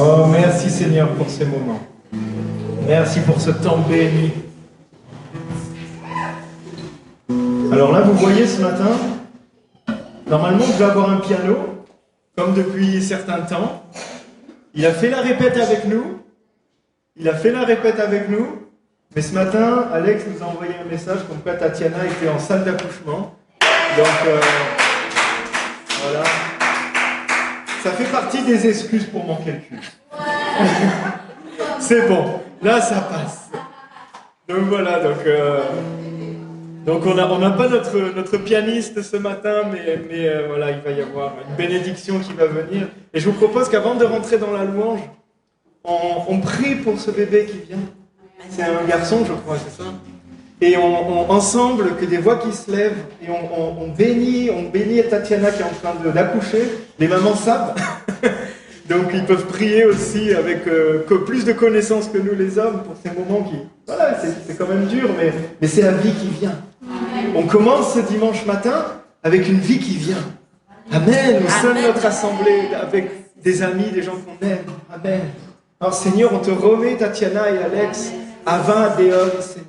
Oh, merci Seigneur pour ces moments. Merci pour ce temps béni. Alors là, vous voyez ce matin, normalement, je vais avoir un piano, comme depuis certains temps. Il a fait la répète avec nous. Mais ce matin, Alex nous a envoyé un message comme quoi Tatiana était en salle d'accouchement. Donc, voilà. Ça fait partie des excuses pour manquer le culte. C'est bon. Là, ça passe. Donc voilà, donc on n'a pas notre pianiste ce matin, mais voilà, il va y avoir une bénédiction qui va venir. Et je vous propose qu'avant de rentrer dans la louange, on prie pour ce bébé qui vient. C'est un garçon, je crois, c'est ça. Et ensemble, que des voix qui se lèvent, et on bénit Tatiana qui est en train d'accoucher. Les mamans savent. Donc ils peuvent prier aussi avec plus de connaissances que nous les hommes pour ces moments qui... Voilà, c'est quand même dur, mais c'est la vie qui vient. On commence ce dimanche matin avec une vie qui vient. Amen. Nous sommes notre assemblée avec des amis, des gens qu'on aime. Amen. Alors Seigneur, on te remet Tatiana et Alex à 20 Déon, Seigneur.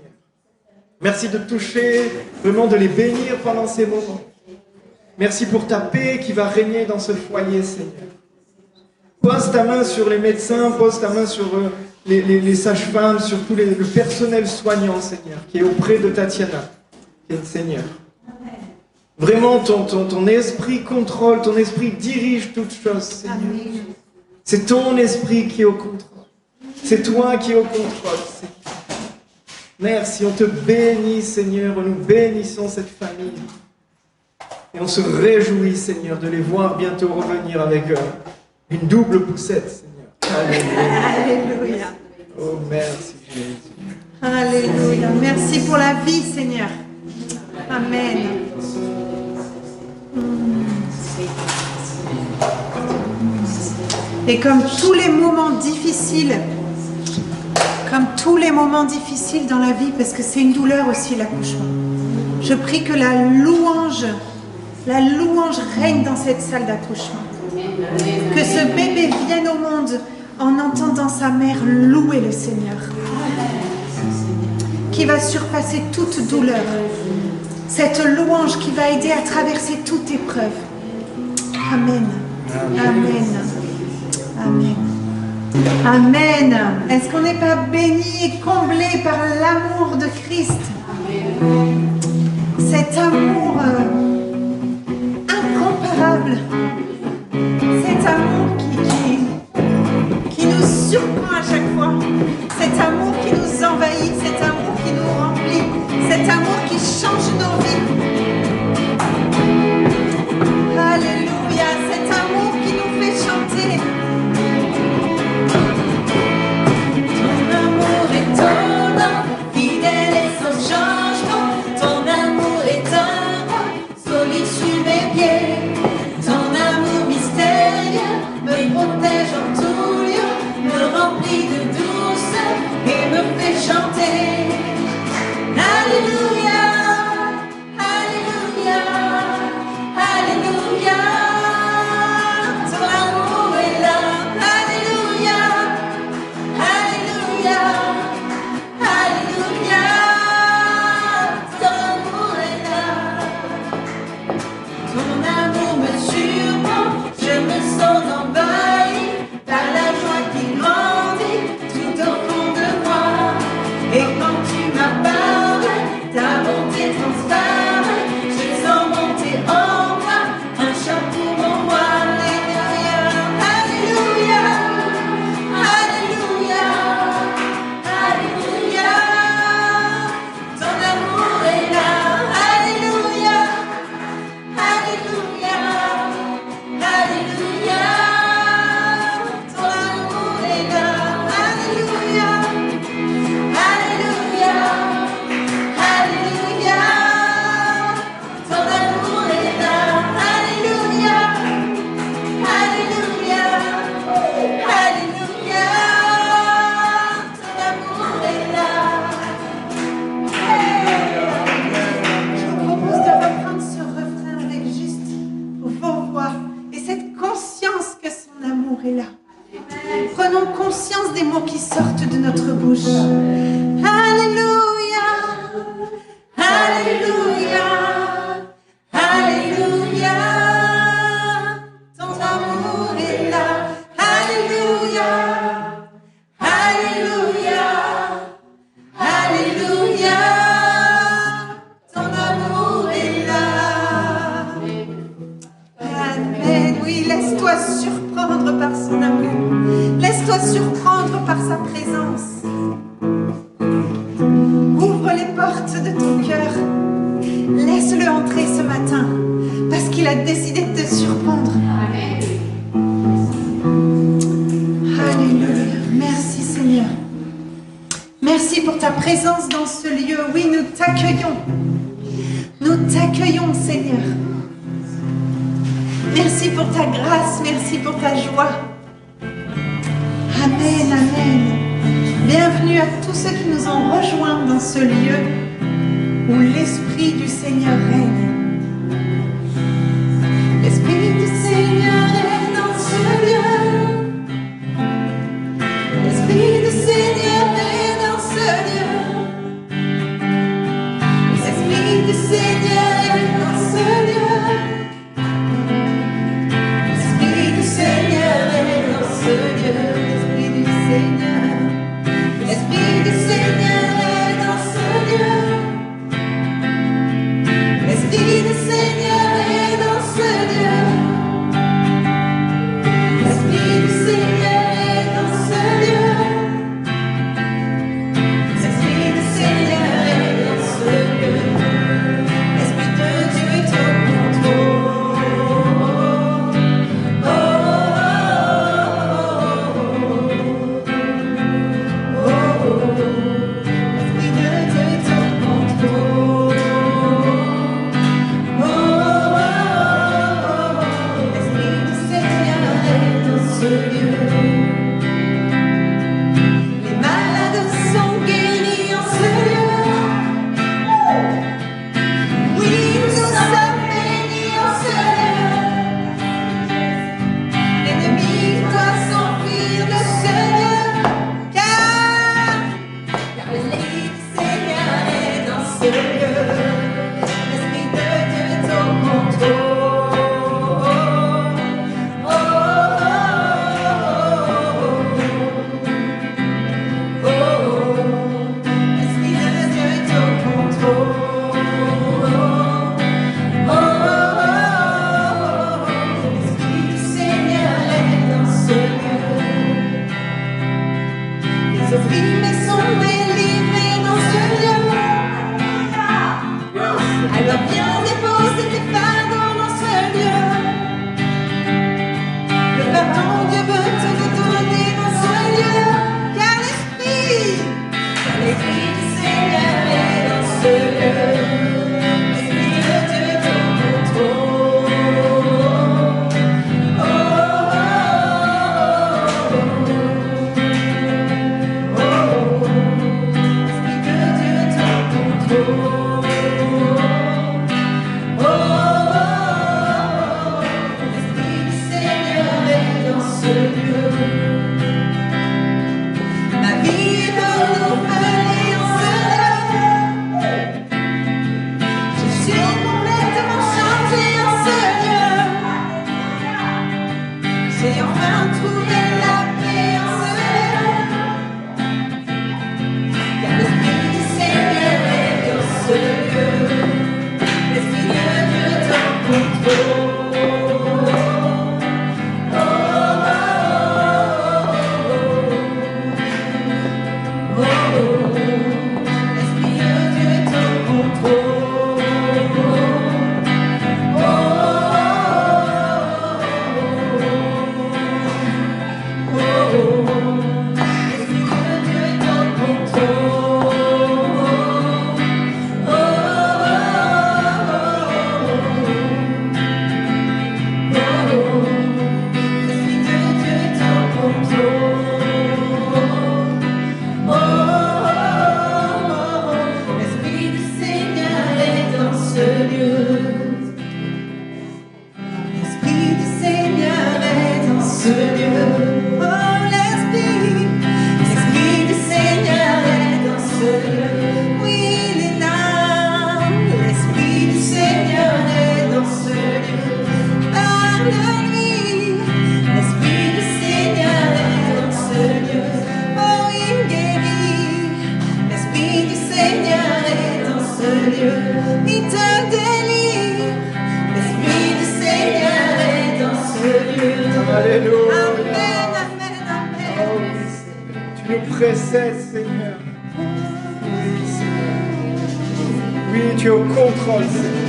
Merci de toucher, vraiment de les bénir pendant ces moments. Merci pour ta paix qui va régner dans ce foyer, Seigneur. Pose ta main sur les médecins, pose ta main sur les sages-femmes, sur tout le personnel soignant, Seigneur, qui est auprès de Tatiana, Seigneur. Vraiment, ton esprit contrôle, ton esprit dirige toutes choses, Seigneur. C'est ton esprit qui est au contrôle. C'est toi qui es au contrôle, Seigneur. Merci, on te bénit, Seigneur, nous bénissons cette famille. Et on se réjouit, Seigneur, de les voir bientôt revenir avec une double poussette, Seigneur. Alléluia. Alléluia. Oh, merci, Jésus. Alléluia. Merci pour la vie, Seigneur. Amen. Et comme tous les moments difficiles dans la vie, parce que c'est une douleur aussi l'accouchement, je prie que la louange règne dans cette salle d'accouchement. Que ce bébé vienne au monde en entendant sa mère louer le Seigneur, qui va surpasser toute douleur. Cette louange qui va aider à traverser toute épreuve. Amen. Amen. Amen. Amen. Est-ce qu'on n'est pas béni et comblé par l'amour de Christ? Cet amour incomparable. Cet amour qui nous surprend à chaque fois. Cet amour qui nous envahit. Cet amour qui nous remplit. Cet amour qui change nos vies. Alléluia. Cet amour qui nous fait chanter. Et quand tu m'as parlé, ta Prenons conscience des mots qui sortent de notre bouche. Alléluia, Alléluia, Alléluia. Ton amour est là. Alléluia, Alléluia, Alléluia. Ton amour est là. Amen. Oui, laisse-toi surprendre par son amour. Laisse-toi surprendre par sa présence. Ouvre les portes de ton cœur. Laisse-le entrer ce matin parce qu'il a décidé de te surprendre. Alléluia. Merci Seigneur. Merci pour ta présence dans ce lieu. Oui, nous t'accueillons. Nous t'accueillons Seigneur. Merci pour ta grâce. Merci pour ta joie. Amen, amen. Bienvenue à tous ceux qui nous ont rejoints dans ce lieu où l'Esprit du Seigneur règne. L'Esprit du Seigneur est dans ce lieu. L'Esprit du Seigneur est dans ce lieu. L'Esprit du Seigneur est dans ce lieu. L'Esprit du Seigneur est dans ce lieu. L'Esprit du Seigneur. L'Esprit du Seigneur est dans ce lieu. L'Esprit du Seigneur est dans ce lieu. nous précèdes, Seigneur. Oui, Seigneur. Oui, tu es au contrôle, Seigneur.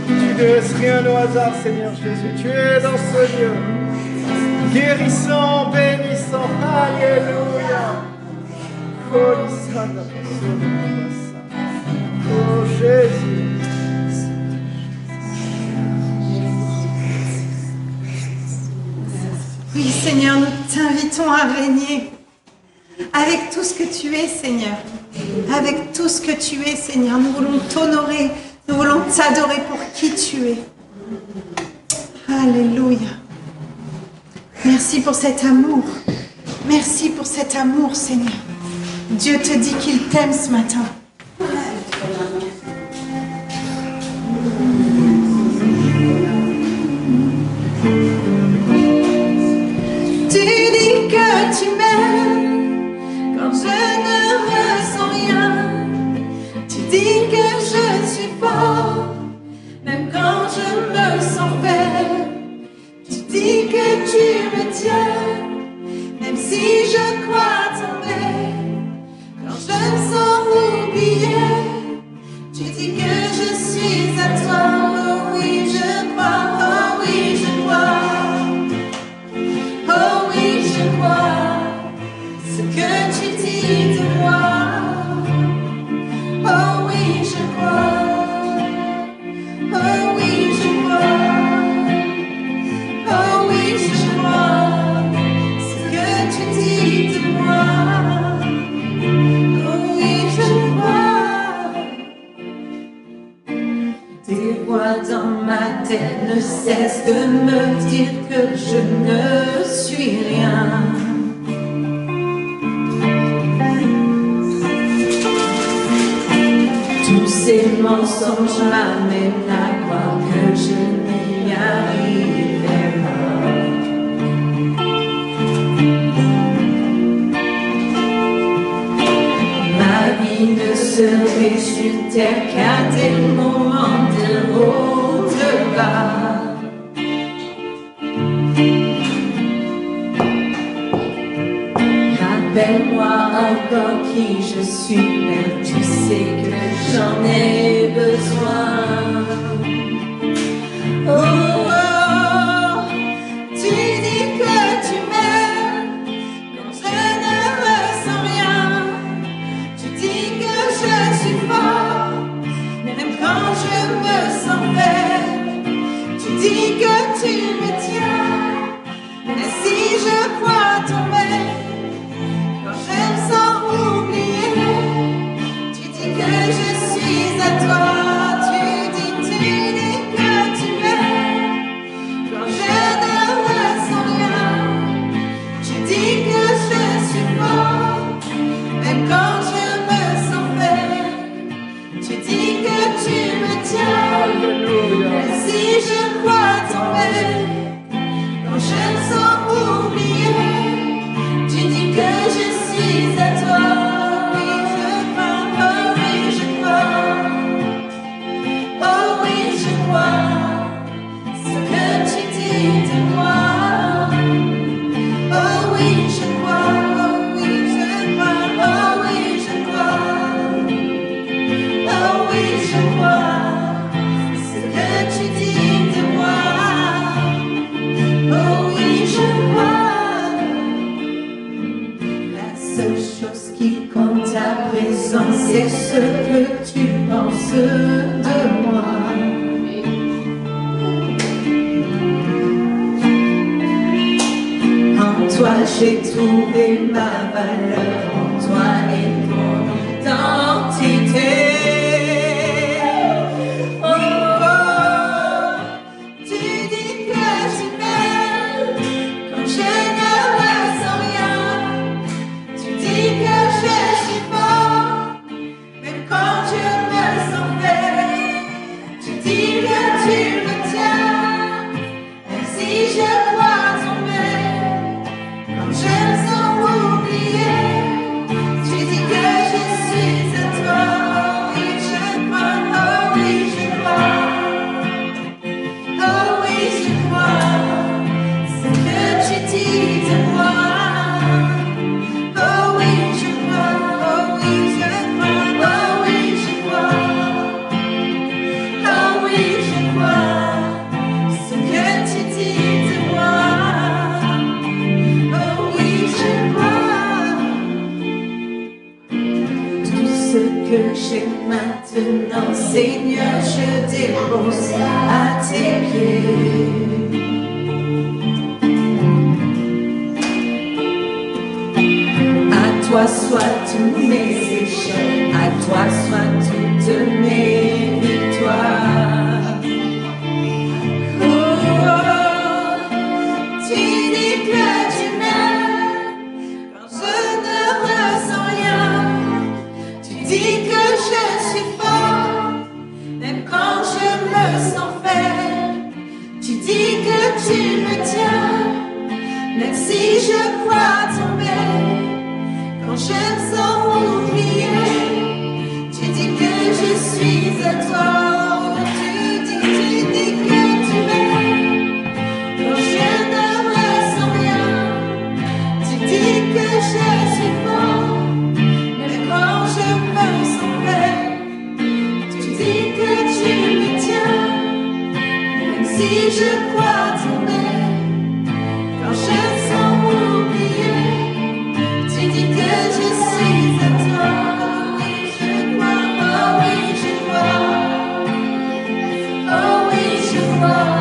Tu ne laisses rien au hasard, Seigneur Jésus. Tu es dans ce lieu. Guérissant, bénissant. Alléluia. Oh Jésus. Oui, Seigneur, nous t'invitons à régner avec tout ce que tu es, Seigneur. Avec tout ce que tu es, Seigneur. Nous voulons t'honorer. Nous voulons t'adorer pour qui tu es. Alléluia. Merci pour cet amour. Merci pour cet amour, Seigneur. Dieu te dit qu'il t'aime ce matin. Tu dis que tu m'aimes quand je ne ressens rien. Tu dis que je suis fort, même quand je me sens faible. Tu dis que tu me tiens, même si je crois tomber. Quand je me sens oubliée, tu dis que je suis à toi. Oh oui, je crois, oh oui, je crois. Oh oui, je crois ce que tu dis de moi. Oh oui, je crois. Oh oui, je crois. Oh oui, je crois ce que tu dis de moi. Oh oui, je crois. Des voix dans ma tête ne cessent de me dire que je ne suis rien. Tous ces mensonges m'amènent à croire que je n'y arriverai pas. Ma vie ne se résume qu'à des moments de haut de bas. Rappelle-moi encore qui je suis, mais tu sais que j'en ai besoin. Oh, oh, tu dis que tu m'aimes quand je ne ressens rien. Tu dis que je suis fort, même quand je me sens faible. Tu dis que tu me tiens, mais si je crois tomber. Quand je me sens oubliée, tu dis que je suis à toi. Tu dis que tu m'aimes. Quand je ne ressens rien, tu dis que je suis fort. Même quand je me sens faible, tu dis que tu me tiens. Mais si je crois tomber, quand je me sens oubliée, tu dis que je suis à toi. Oui, je crois, oh oui, je crois. Oh oui, je crois ce que tu dis de moi. Oh oui, je crois, oh oui, je crois, oh oui, je crois. Oh oui, je crois ce que tu dis de moi. Oh oui, je crois. La seule chose qui compte à présent, c'est ce que tu penses de moi. En toi, j'ai trouvé ma valeur. En toi est mon identité. Oh, oh, tu dis que tu m'aimes quand je ne ressens rien. Tu dis que je suis fort, même quand je me sens faible. Tu dis que tu me tiens, même si je crois tomber. Quand je me sens oubliée, tu que j'ai maintenant, Seigneur, je dépose à tes pieds. À toi soient tous mes échecs, à toi soient toutes mes victoires. Oh, tu dis que tu m'aimes quand je ne ressens rien. Tu dis que je suis fort, même quand je me sens faible. Tu dis que tu me tiens, même si je crois tomber. Quand je me sens oublié, tu dis que je suis à toi. Tu dis que tu m'aimes quand je ne ressens rien. Tu dis que je suis fort, même quand je me sens faible. Tu dis que tu me tiens, même si je crois tomber. Quand je me sens oublié, tu dis que je suis à toi. Oui, je crois, oh oui, je crois. Oh oui, je crois.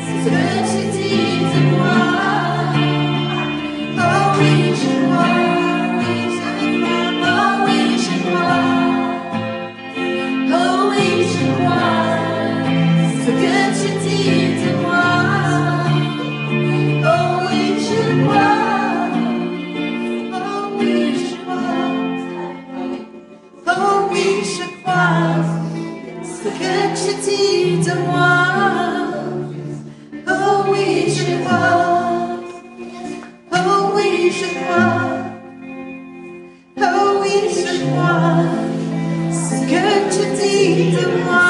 C'est ce que tu dis de moi. Oh oui, je crois. Oui, je crois. Oh oui, je crois. Oh oui, je crois. C'est ce que tu dis de moi. Oh oui, je crois. Oh oui, je crois. Oh oui, je crois. Ce que tu dis de moi. Oh oui, je crois. Oh oui, je crois. Oh oui, je crois. Ce que tu dis de moi.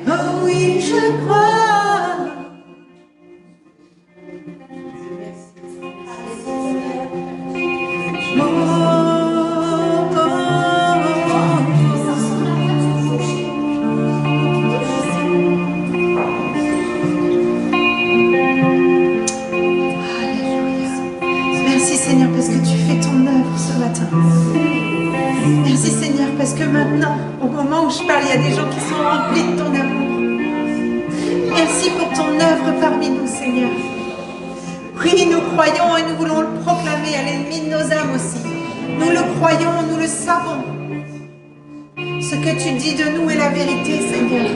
Oh oui, je crois. Merci Seigneur parce que tu fais ton œuvre ce matin. Merci Seigneur parce que maintenant, au moment où je parle, il y a des gens qui sont remplis de ton amour. Merci pour ton œuvre parmi nous Seigneur. Oui, nous croyons et nous voulons le proclamer à l'ennemi de nos âmes aussi. Nous le croyons, nous le savons. Ce que tu dis de nous est la vérité, Seigneur.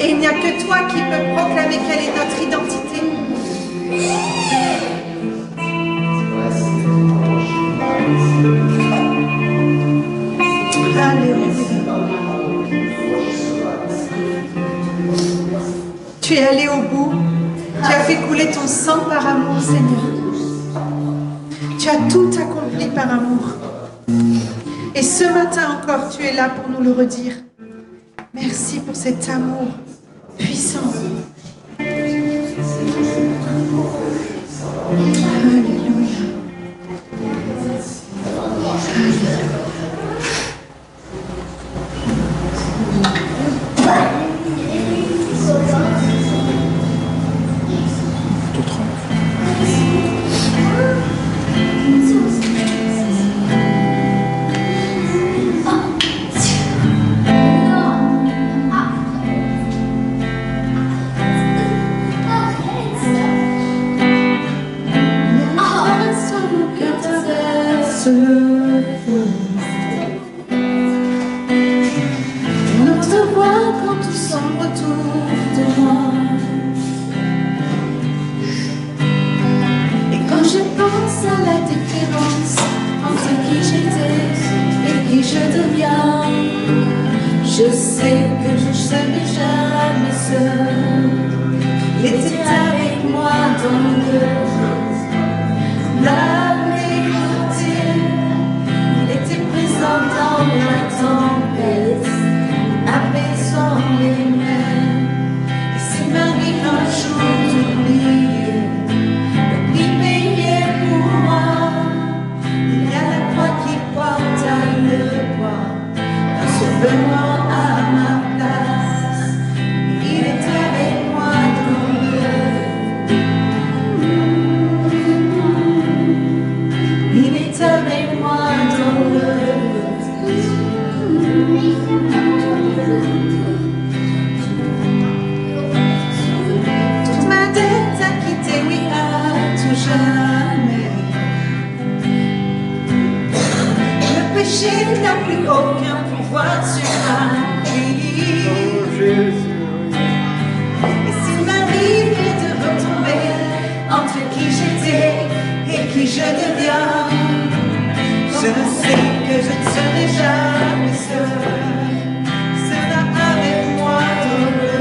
Et il n'y a que toi qui peux proclamer quelle est notre identité. Alléluia. Tu es allé au bout. Tu as fait couler ton sang par amour, Seigneur. Tu as tout accompli par amour. Et ce matin encore, tu es là pour nous le redire. Merci pour cet amour puissant. Alléluia. Je sais que je serai jamais seul. Il était avec moi dans le l'âme écoutée. Il était présent dans la tempête, apaisant les mers. Et s'il m'arrive un jour d'oublier, le prix payé pour moi, il y a la croix qui porte à le poids, un sauveur à ma place. Il est avec péché n'a plus aucun pouvoir sur ma vie. Oh Jésus. Et s'il m'arrivait de retomber entre qui j'étais et qui je deviens, je sais que je ne serai jamais seule. Sera avec moi dans le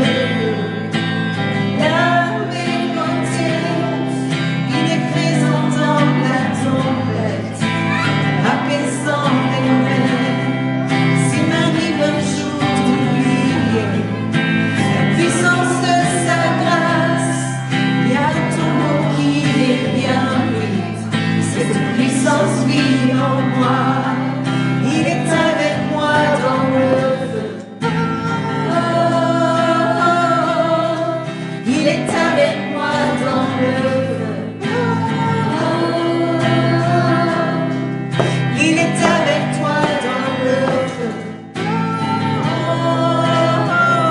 la mémoire. Il est présent dans la tempête, apaisant les mers. S'il m'arrive un jour d'oublier la puissance de sa grâce, il y a un tombeau qui est bien pris. Cette puissance vit en moi. Il est avec moi dans le feu. Oh, oh, oh. Il est avec moi dans le feu. Oh, oh, oh. Il est avec toi dans le feu. Oh, oh, oh.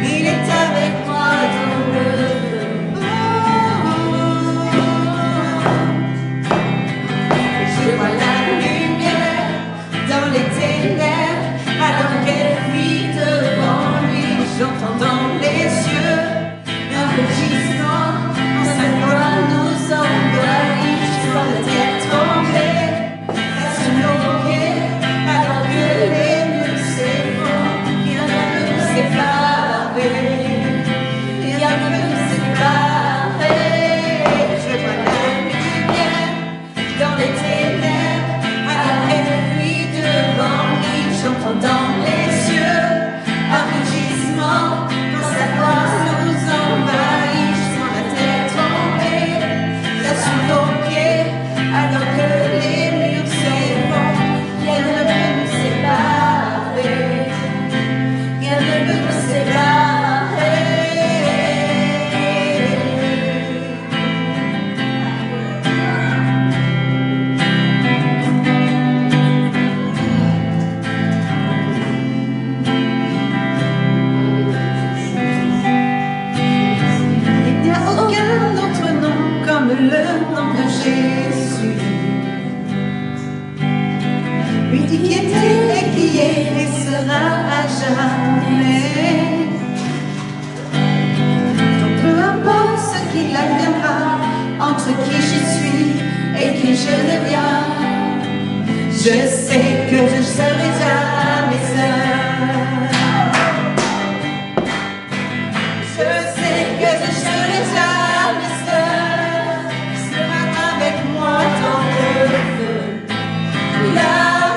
Il est avec moi dans le feu. Oh, oh, oh. Je vois la lumière dans les ténèbres, alors qu'elle fuit devant lui. J'entends dans les yeux un rugissement, quand sa gloire nous envahit. Je sens la terre trembler, la sous nos pieds, alors que les murs s'effondrent. Rien ne peut nous séparer, rien ne peut nous séparer. Je vois la lumière dans les ténèbres, alors qu'elle fuit devant lui. J'entends dans les yeux un rugissement, quand sa gloire nous envahit. Je sens la terre trembler, là sous nos pieds, alors que les murs s'effondrent. Rien ne peut nous séparer, rien ne peut nous séparer. Il n'y a aucun autre nom comme le nom de Jésus. Lui qui était et qui est et sera à jamais. Donc peu importe ce qu'il adviendra, entre qui je suis et qui je deviens, je sais que je serai jamais seule. Je sais que je serai jamais seule. Il sera avec moi dans le feu. Là,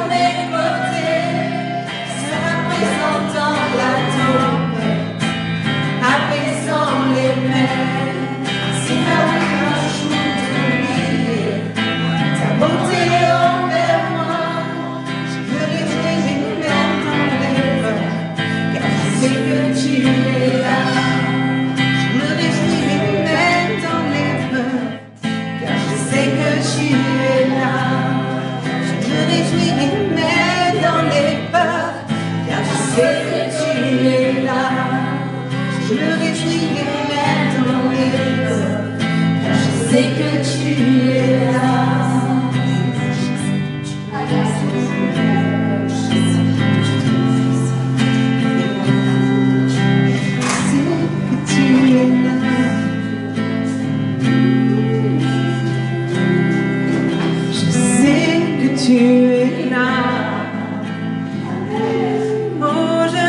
mes côtés, sera présent dans la tempête, apaisant les mers. Si m'arrive un jour d'oublier ta beauté envers moi, je me réjouirai même dans l'épreuve, car je sais que tu es là. Je me réjouirai même dans l'épreuve, car je sais que tu es là. Je me réjouirai même dans l'épreuve, car je sais que tu es là. Je me réjouirai même dans l'épreuve, car je sais que tu es là. Je sais que tu es là. Oh, je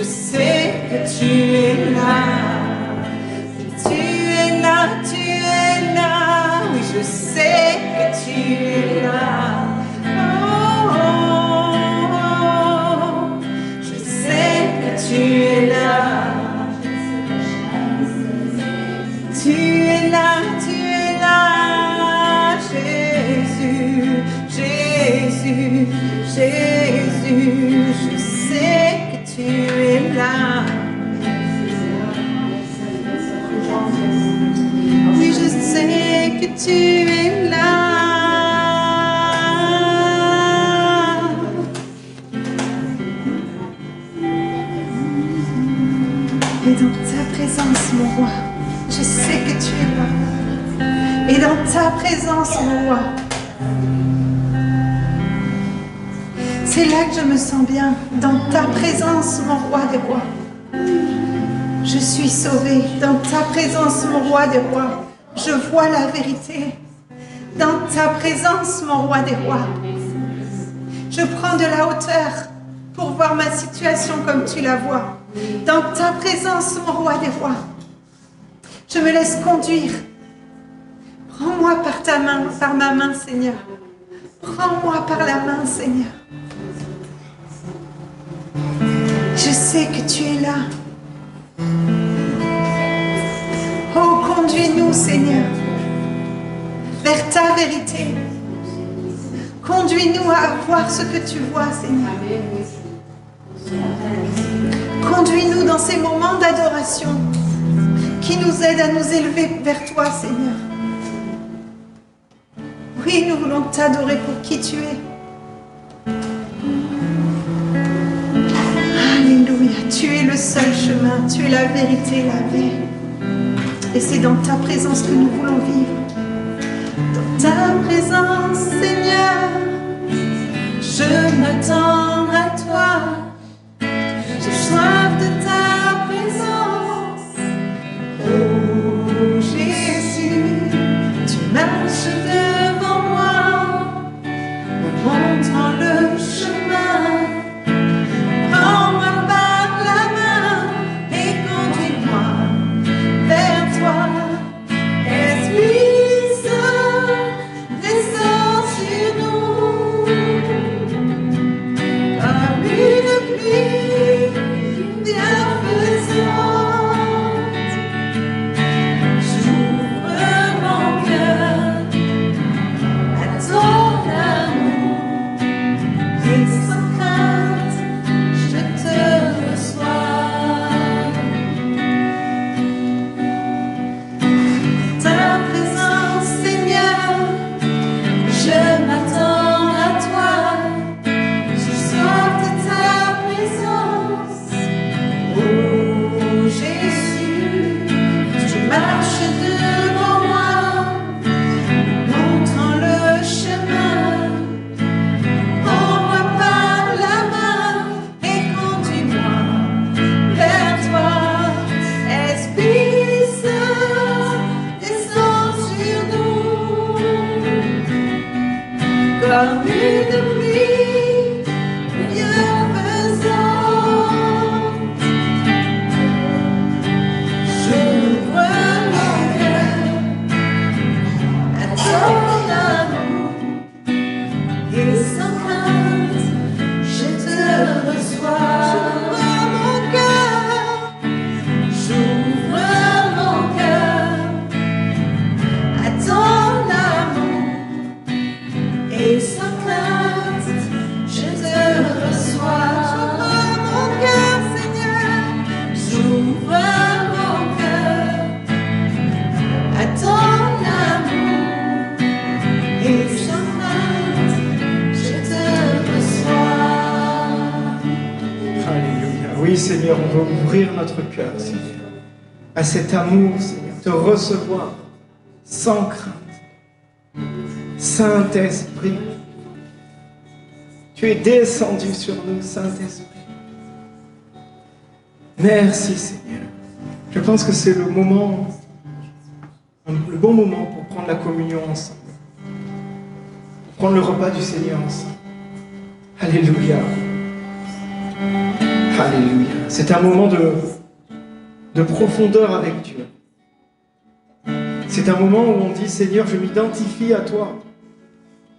sais que tu es là. Tu es là, tu es là. Oui, je sais que tu es là. Oh, oh, oh. Je sais que tu es là. Tu es là, Jésus, Jésus, Jésus. Je sais que tu es là. Oui, je sais que tu es là. Et dans ta présence, mon roi, je sais que tu es là. Et dans ta présence, mon roi, C'est là que je me sens bien, dans ta présence, mon roi des rois. Je suis sauvée dans ta présence, mon roi des rois. Je vois la vérité. Dans ta présence, mon roi des rois. Je prends de la hauteur pour voir ma situation comme tu la vois. Dans ta présence, mon roi des rois. Je me laisse conduire. Prends-moi par ta main, par ma main, Seigneur. Prends-moi par la main, Seigneur. Je sais que tu es là. Oh, conduis-nous, Seigneur, vers ta vérité. Conduis-nous à voir ce que tu vois, Seigneur. Conduis-nous dans ces moments d'adoration qui nous aident à nous élever vers toi, Seigneur. Oui, nous voulons t'adorer pour qui tu es. Alléluia, tu es le seul chemin, tu es la vérité, la vie. Et c'est dans ta présence que nous voulons vivre. Dans ta présence, Seigneur, je m'attends à toi. J'ai soif de ta présence. Oh Jésus, tu marches devant moi, me montrant le chemin. Prends-moi par la main et conduis-moi vers toi. Esprit Saint, descends sur nous comme une pluie bienfaisante. J'ouvre mon cœur à ton amour et sans crainte, je te reçois. Ta présence, Seigneur, je m'attends à toi. J'ai soif de ta présence. Oh Jésus, tu marches devant moi, montrant le chemin. Prends-moi par la main et conduis-moi vers toi. Esprit Saint, descends sur nous comme une pluie bienfaisante. J'ouvre mon cœur à ton amour et sans crainte, je te reçois. J'ouvre mon cœur à ton amour et sans crainte, je te reçois. J'ouvre mon cœur, Seigneur. J'ouvre mon cœur à ton amour et sans crainte, je te reçois. Alléluia. Oui, Seigneur, on veut ouvrir notre cœur, Seigneur, à cet amour, Seigneur, te recevoir sans crainte. Saint-Esprit, tu es descendu sur nous, Saint-Esprit. Merci, Seigneur. Je pense que c'est le moment, le bon moment pour prendre la communion ensemble, pour prendre le repas du Seigneur ensemble. Alléluia. Alléluia. C'est un moment de profondeur avec Dieu. C'est un moment où on dit, Seigneur, je m'identifie à toi.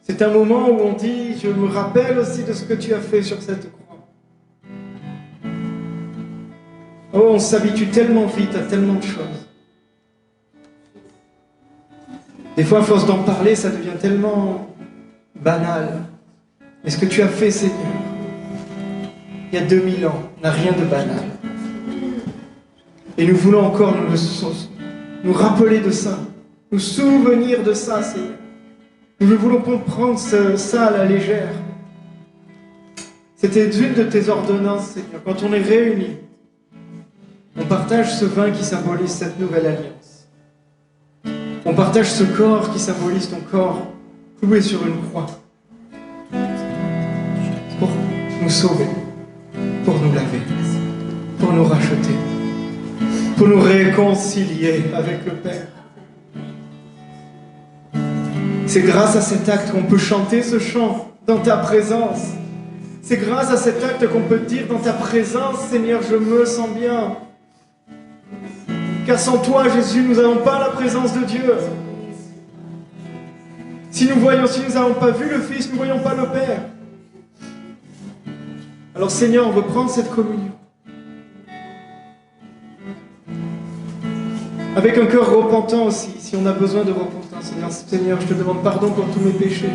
C'est un moment où on dit, je me rappelle aussi de ce que tu as fait sur cette croix. Oh, on s'habitue tellement vite à tellement de choses. Des fois, à force d'en parler, ça devient tellement banal. Mais ce que tu as fait, Seigneur, il y a 2000 ans, n'a rien de banal. Et nous voulons encore nous rappeler de ça, nous souvenir de ça, Seigneur. Nous ne voulons pas prendre ça à la légère. C'était une de tes ordonnances, Seigneur. Quand on est réunis, on partage ce vin qui symbolise cette nouvelle alliance. On partage ce corps qui symbolise ton corps cloué sur une croix. Pour nous sauver, pour nous laver, pour nous racheter, pour nous réconcilier avec le Père. C'est grâce à cet acte qu'on peut chanter ce chant dans ta présence. C'est grâce à cet acte qu'on peut dire dans ta présence, Seigneur, je me sens bien. Car sans toi, Jésus, nous n'avons pas la présence de Dieu. Si nous n'avons pas vu le Fils, nous ne voyons pas le Père. Alors Seigneur, on veut prendre cette communion. Avec un cœur repentant aussi, si on a besoin de repentance. Seigneur, je te demande pardon pour tous mes péchés.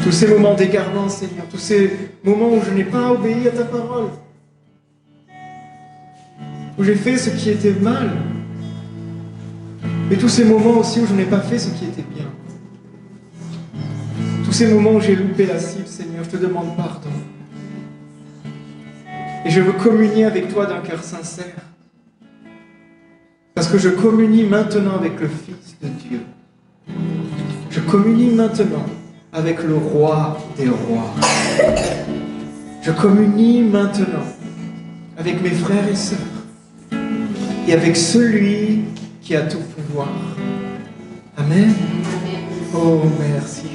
Tous ces moments d'égarement, Seigneur. Tous ces moments où je n'ai pas obéi à ta parole. Où j'ai fait ce qui était mal. Et tous ces moments aussi où je n'ai pas fait ce qui était bien. Tous ces moments où j'ai loupé la cible, Seigneur, je te demande pardon. Et je veux communier avec toi d'un cœur sincère. Parce que je communie maintenant avec le Fils de Dieu. Je communie maintenant avec le Roi des rois. Je communie maintenant avec mes frères et sœurs et avec celui qui a tout pouvoir. Amen. Oh, merci Jésus.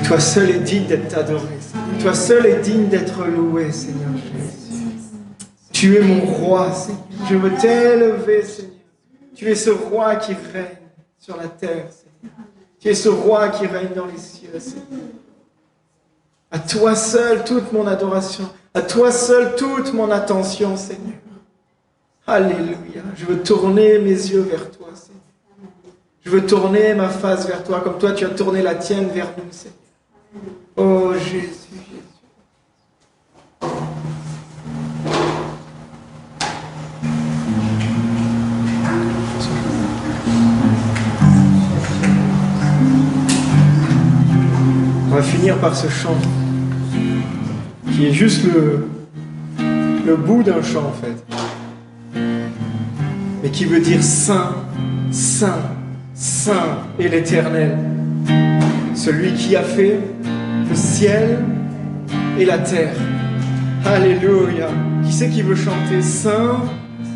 Toi seul est digne d'être adoré. Toi seul est digne d'être loué, Seigneur Jésus. Tu es mon roi, Seigneur. Je veux t'élever, Seigneur. Tu es ce roi qui règne sur la terre, Seigneur. Tu es ce roi qui règne dans les cieux, Seigneur. À toi seul toute mon adoration. À toi seul toute mon attention, Seigneur. Alléluia. Je veux tourner mes yeux vers toi, Seigneur. Je veux tourner ma face vers toi, comme toi tu as tourné la tienne vers nous, Seigneur. Oh Jésus, Jésus. On va finir par ce chant, qui est juste le bout d'un chant en fait, mais qui veut dire Saint, Saint, Saint est l'Éternel, celui qui a fait le ciel et la terre. Alléluia. Qui c'est qui veut chanter Saint,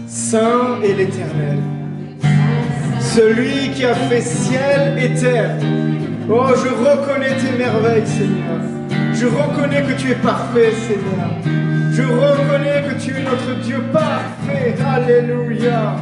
Saint est l'Éternel, celui qui a fait ciel et terre. Oh, je reconnais tes merveilles, Seigneur. Je reconnais que tu es parfait, Seigneur. Je reconnais que tu es notre Dieu parfait. Alléluia.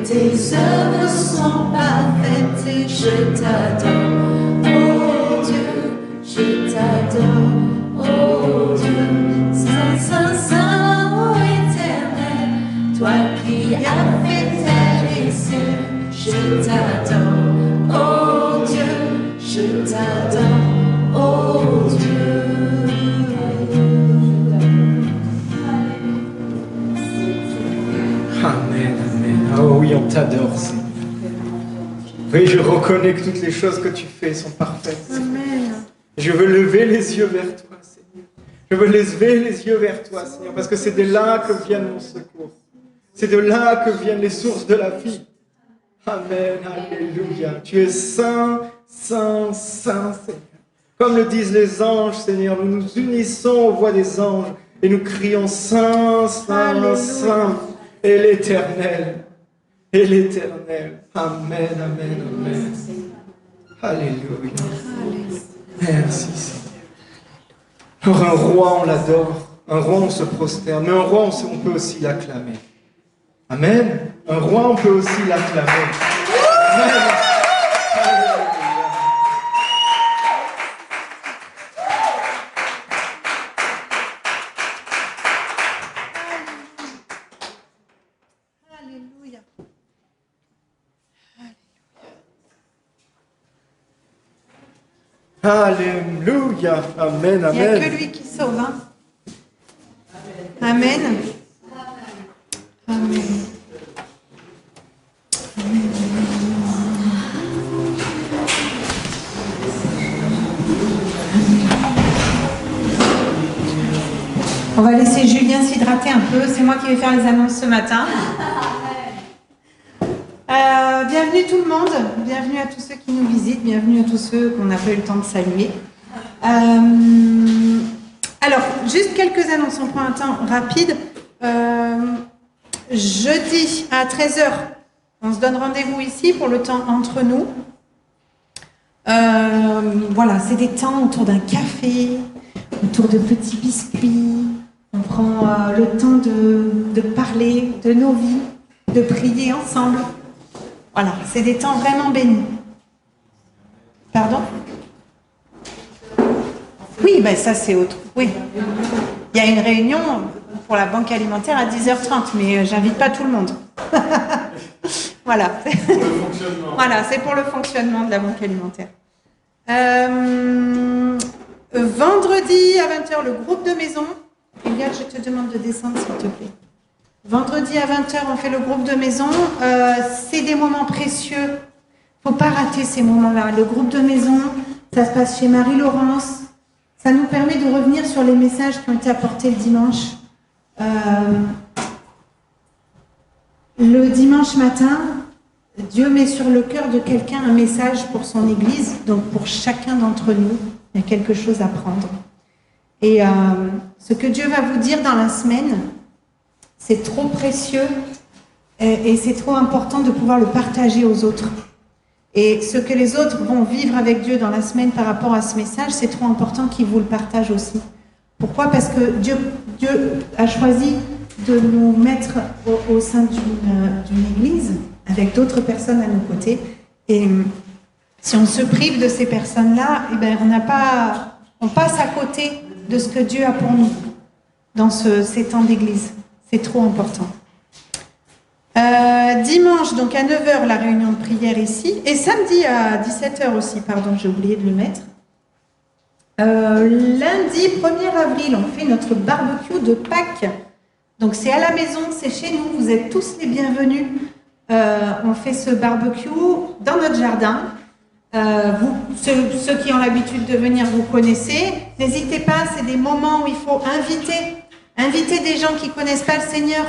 tes œuvres sont parfaites et je t'adore. Oh Dieu, je t'adore. Oh Dieu, Saint, Saint, Saint, oh éternel, toi qui as fait terre et ciel, je t'adore. Oh Dieu, je t'adore. Oh Dieu. Amen, amen. Oh oui, on t'adore, Seigneur. Oui, je reconnais que toutes les choses que tu fais sont parfaites. Amen. Je veux lever les yeux vers toi, Seigneur. Je veux lever les yeux vers toi, Seigneur, parce que c'est de là que vient mon secours. C'est de là que viennent les sources de la vie. Amen, alléluia. Tu es saint, saint, saint, Seigneur. Comme le disent les anges, Seigneur, nous nous unissons aux voix des anges et nous crions saint, saint, Alléluia. saint. Et l'Éternel. Et l'Éternel. Amen, amen, amen. Alléluia. Merci, Seigneur. Alors un roi, on l'adore. Un roi, on se prosterne. Mais un roi, on peut aussi l'acclamer. Amen. Un roi, on peut aussi l'acclamer. Amen. Alléluia. Alléluia. Amen, Il n'y a amen. que lui qui sauve. Hein? Amen. Amen. On va laisser Julien s'hydrater un peu. C'est moi qui vais faire les annonces ce matin. Bienvenue tout le monde. Bienvenue à tous ceux qui nous visitent. Bienvenue à tous ceux qu'on n'a pas eu le temps de saluer. Alors, juste quelques annonces. On prend un temps rapide. Jeudi à 13h, on se donne rendez-vous ici pour le temps entre nous. Voilà, c'est des temps autour d'un café, autour de petits biscuits. On prend le temps de parler de nos vies, de prier ensemble. Voilà, c'est des temps vraiment bénis. Pardon ? Oui, ben ça c'est autre. Oui. Il y a une réunion pour la banque alimentaire à 10h30, mais j'invite pas tout le monde. Voilà. Voilà, c'est pour le fonctionnement de la banque alimentaire. Vendredi à 20h, le groupe de maison. Eliade, je te demande de descendre, s'il te plaît. Vendredi à 20h, on fait le groupe de maison. C'est des moments précieux. Il ne faut pas rater ces moments-là. Le groupe de maison, ça se passe chez Marie-Laurence. Ça nous permet de revenir sur les messages qui ont été apportés le dimanche. Le dimanche matin, Dieu met sur le cœur de quelqu'un un message pour son Église. Donc pour chacun d'entre nous, il y a quelque chose à prendre. Et ce que Dieu va vous dire dans la semaine, c'est trop précieux et c'est trop important de pouvoir le partager aux autres. Et ce que les autres vont vivre avec Dieu dans la semaine par rapport à ce message, c'est trop important qu'ils vous le partagent aussi. Pourquoi ? Parce que Dieu a choisi de nous mettre au sein d'une église avec d'autres personnes à nos côtés. Et si on se prive de ces personnes-là, eh ben, on passe à côté de ce que Dieu a pour nous dans ces temps d'église. C'est trop important. Dimanche, donc à 9h, la réunion de prière ici. Et samedi à 17h aussi, pardon, j'ai oublié de le mettre. Lundi 1er avril, on fait notre barbecue de Pâques. Donc c'est à la maison, c'est chez nous, vous êtes tous les bienvenus. On fait ce barbecue dans notre jardin. Ceux qui ont l'habitude de venir, vous connaissez. N'hésitez pas, c'est des moments où il faut inviter des gens qui ne connaissent pas le Seigneur.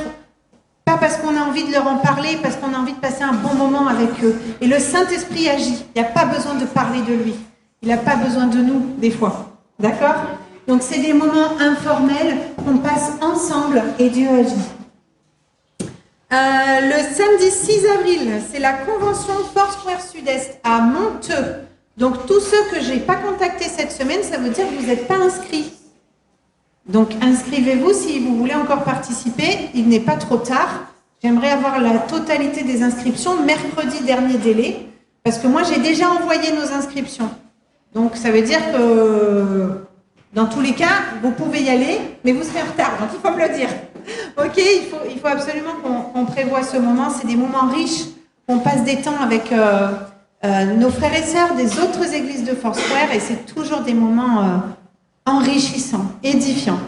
Pas parce qu'on a envie de leur en parler, parce qu'on a envie de passer un bon moment avec eux. Et le Saint-Esprit agit. Il n'y a pas besoin de parler de lui. Il n'a pas besoin de nous, des fois. D'accord ? Donc, c'est des moments informels qu'on passe ensemble et Dieu agit. Le samedi 6 avril, c'est la convention Foursquare Sud-Est à Monteux. Donc, tous ceux que je n'ai pas contactés cette semaine, ça veut dire que vous n'êtes pas inscrits. Donc, inscrivez-vous si vous voulez encore participer. Il n'est pas trop tard. J'aimerais avoir la totalité des inscriptions, mercredi dernier délai, parce que moi j'ai déjà envoyé nos inscriptions. Donc ça veut dire que dans tous les cas, vous pouvez y aller, mais vous serez en retard, donc il faut me le dire. Ok, il faut absolument qu'on prévoie ce moment. C'est des moments riches, qu'on passe des temps avec nos frères et sœurs des autres églises de Foursquare, et c'est toujours des moments enrichissants, édifiants.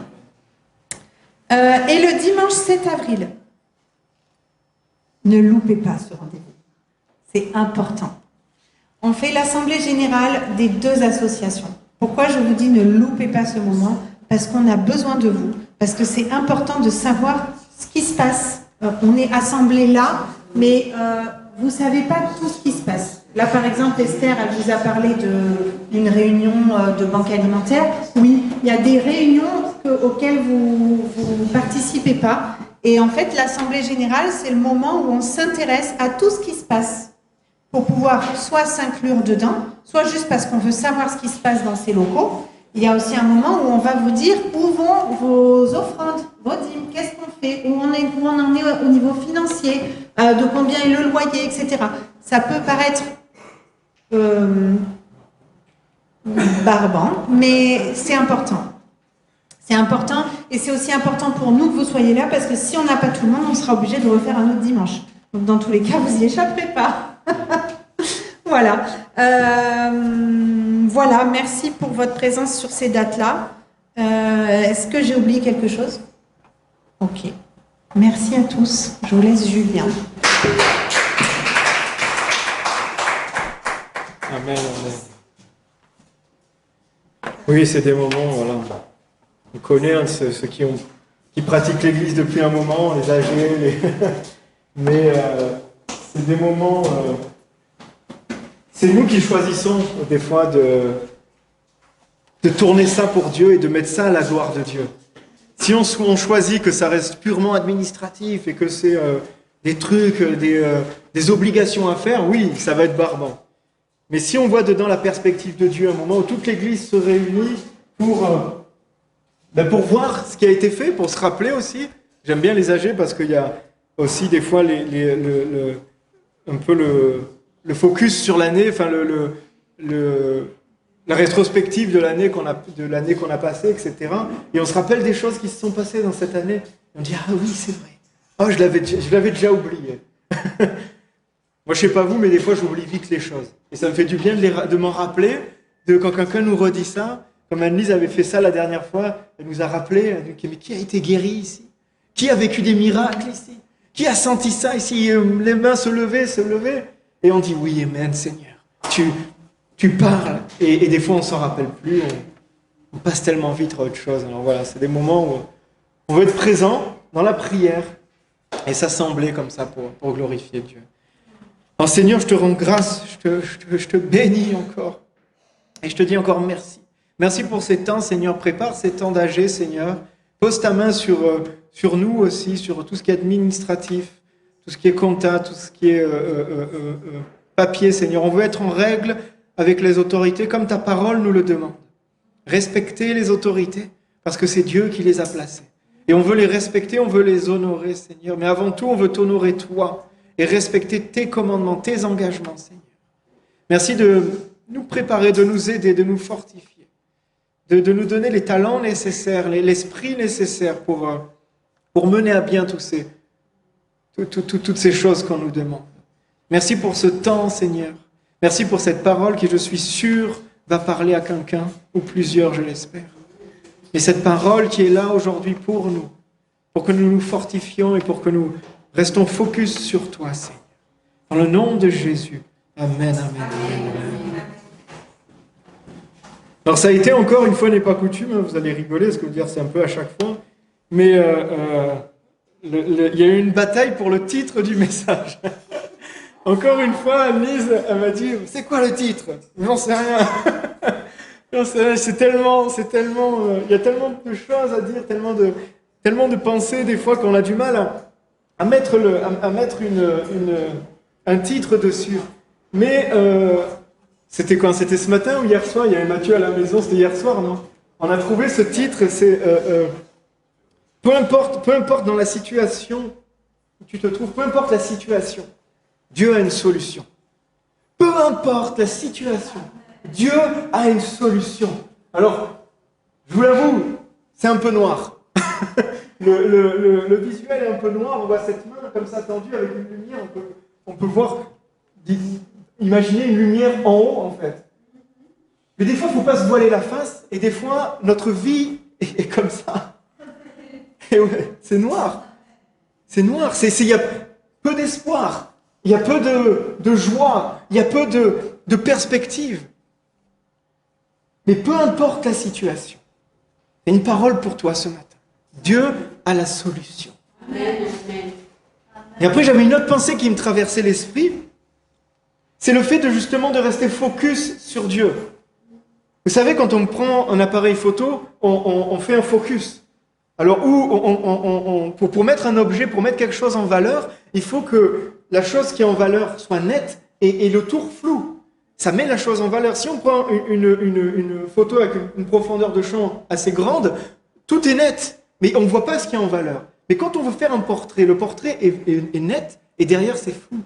Et le dimanche 7 avril, ne loupez pas ce rendez-vous. C'est important. On fait l'assemblée générale des deux associations. Pourquoi je vous dis ne loupez pas ce moment? Parce qu'on a besoin de vous, parce que c'est important de savoir ce qui se passe. On est assemblés là, mais vous ne savez pas tout ce qui se passe. Là, par exemple, Esther, elle vous a parlé d'une réunion de banque alimentaire. Oui, il y a des réunions auxquelles vous ne participez pas. Et en fait, l'assemblée générale, c'est le moment où on s'intéresse à tout ce qui se passe, pour pouvoir soit s'inclure dedans, soit juste parce qu'on veut savoir ce qui se passe dans ces locaux. Il y a aussi un moment où on va vous dire où vont vos offrandes, vos dîmes, qu'est-ce qu'on fait, où on en est au niveau financier, de combien est le loyer, etc. Ça peut paraître barbant, mais c'est important. C'est important, et c'est aussi important pour nous que vous soyez là, parce que si on n'a pas tout le monde, on sera obligé de refaire un autre dimanche. Donc dans tous les cas, vous n'y échapperez pas. Voilà. Voilà, merci pour votre présence sur ces dates-là. Est-ce que j'ai oublié quelque chose? Ok. Merci à tous. Je vous laisse Julien. Amen, amen. Oui, c'est des moments, voilà. On connaît ceux qui pratiquent l'Église depuis un moment, les âgés, mais c'est des moments... C'est nous qui choisissons des fois de tourner ça pour Dieu et de mettre ça à la gloire de Dieu. Si on choisit que ça reste purement administratif et que c'est des trucs, des obligations à faire, oui, ça va être barbant. Mais si on voit dedans la perspective de Dieu, un moment où toute l'Église se réunit pour voir ce qui a été fait, pour se rappeler aussi. J'aime bien les âgés parce qu'il y a aussi des fois un peu le focus sur l'année, enfin la rétrospective de l'année qu'on a passée, etc. Et on se rappelle des choses qui se sont passées dans cette année. Et on dit ah oui, c'est vrai. Oh, je l'avais déjà oublié. Moi, je sais pas vous, mais des fois, j'oublie vite les choses. Et ça me fait du bien de m'en rappeler, quand quelqu'un nous redit ça. Comme Anne-Lise avait fait ça la dernière fois, elle nous a rappelé, elle nous dit, mais qui a été guéri ici? Qui a vécu des miracles ici? Qui a senti ça ici? Les mains se lever. Et on dit, oui, amen, Seigneur. Tu parles. Et des fois, on s'en rappelle plus. On passe tellement vite à autre chose. Alors voilà, c'est des moments où on veut être présent dans la prière et s'assembler comme ça pour glorifier Dieu. Alors Seigneur, je te rends grâce, je te bénis encore. Et je te dis encore merci. Merci pour ces temps, Seigneur. Prépare ces temps d'âgés, Seigneur. Pose ta main sur nous aussi, sur tout ce qui est administratif, tout ce qui est compta, tout ce qui est papier, Seigneur. On veut être en règle avec les autorités comme ta parole nous le demande. Respecter les autorités parce que c'est Dieu qui les a placées. Et on veut les respecter, on veut les honorer, Seigneur. Mais avant tout, on veut t'honorer toi et respecter tes commandements, tes engagements, Seigneur. Merci de nous préparer, de nous aider, de nous fortifier, de nous donner les talents nécessaires, l'esprit nécessaire pour mener à bien toutes ces choses qu'on nous demande. Merci pour ce temps, Seigneur. Merci pour cette parole qui, je suis sûr, va parler à quelqu'un, ou plusieurs, je l'espère. Et cette parole qui est là aujourd'hui pour nous, pour que nous nous fortifions et pour que nous restons focus sur toi, Seigneur. Dans le nom de Jésus. Amen, amen, amen. Alors ça a été encore une fois n'est pas coutume, vous allez rigoler, parce que vous dire c'est un peu à chaque fois, mais il y a eu une bataille pour le titre du message. Encore une fois, Anne-Lise, elle m'a dit, c'est quoi le titre? J'en sais rien. C'est tellement, il y a tellement de choses à dire, tellement de pensées des fois qu'on a du mal à mettre un titre dessus. Mais c'était quand? C'était ce matin ou hier soir? Il y avait Mathieu à la maison, c'était hier soir, non? On a trouvé ce titre, c'est peu importe dans la situation où tu te trouves, peu importe la situation, Dieu a une solution. Peu importe la situation, Dieu a une solution. Alors, je vous l'avoue, c'est un peu noir. Le visuel est un peu noir, on voit cette main comme ça tendue avec une lumière, on peut voir, imaginer une lumière en haut en fait. Mais des fois, il ne faut pas se voiler la face, et des fois, notre vie est comme ça. Et ouais, c'est noir. C'est noir, il y a peu d'espoir, il y a peu de joie, il y a peu de perspective. Mais peu importe la situation, il y a une parole pour toi ce matin. Dieu a la solution. Et après, j'avais une autre pensée qui me traversait l'esprit. C'est le fait de rester focus sur Dieu. Vous savez, quand on prend un appareil photo, on fait un focus. Alors, pour mettre un objet, pour mettre quelque chose en valeur, il faut que la chose qui est en valeur soit nette et le tour flou. Ça met la chose en valeur. Si on prend une photo avec une profondeur de champ assez grande, tout est net. Mais on ne voit pas ce qui est en valeur. Mais quand on veut faire un portrait, le portrait est net et derrière c'est flou.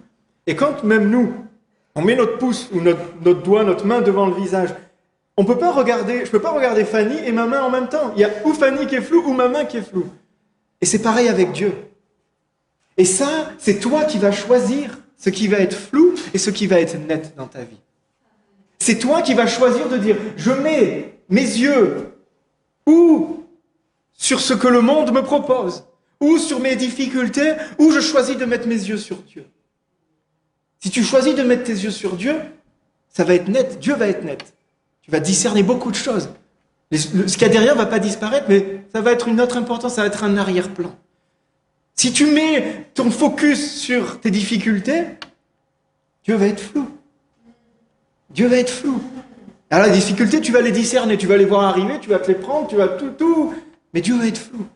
Et quand même nous, on met notre pouce ou notre doigt, notre main devant le visage, je ne peux pas regarder Fanny et ma main en même temps. Il y a ou Fanny qui est floue ou ma main qui est floue. Et c'est pareil avec Dieu. Et ça, c'est toi qui vas choisir ce qui va être flou et ce qui va être net dans ta vie. C'est toi qui vas choisir de dire, je mets mes yeux ou sur ce que le monde me propose, ou sur mes difficultés, ou je choisis de mettre mes yeux sur Dieu. Si tu choisis de mettre tes yeux sur Dieu, ça va être net, Dieu va être net. Tu vas discerner beaucoup de choses. Ce qu'il y a derrière ne va pas disparaître, mais ça va être une autre importance, ça va être un arrière-plan. Si tu mets ton focus sur tes difficultés, Dieu va être flou. Dieu va être flou. Alors les difficultés, tu vas les discerner, tu vas les voir arriver, tu vas te les prendre, tu vas tout, mais Dieu va être flou.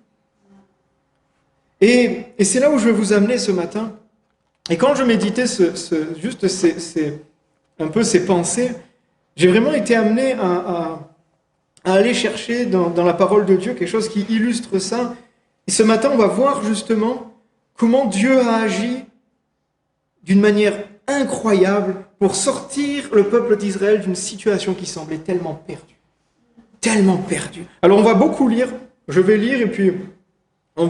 Et c'est là où je veux vous amener ce matin. Et quand je méditais un peu ces pensées, j'ai vraiment été amené à aller chercher dans la parole de Dieu quelque chose qui illustre ça. Et ce matin, on va voir justement comment Dieu a agi d'une manière incroyable pour sortir le peuple d'Israël d'une situation qui semblait tellement perdue. Tellement perdue. Alors on va beaucoup lire, je vais lire et puis je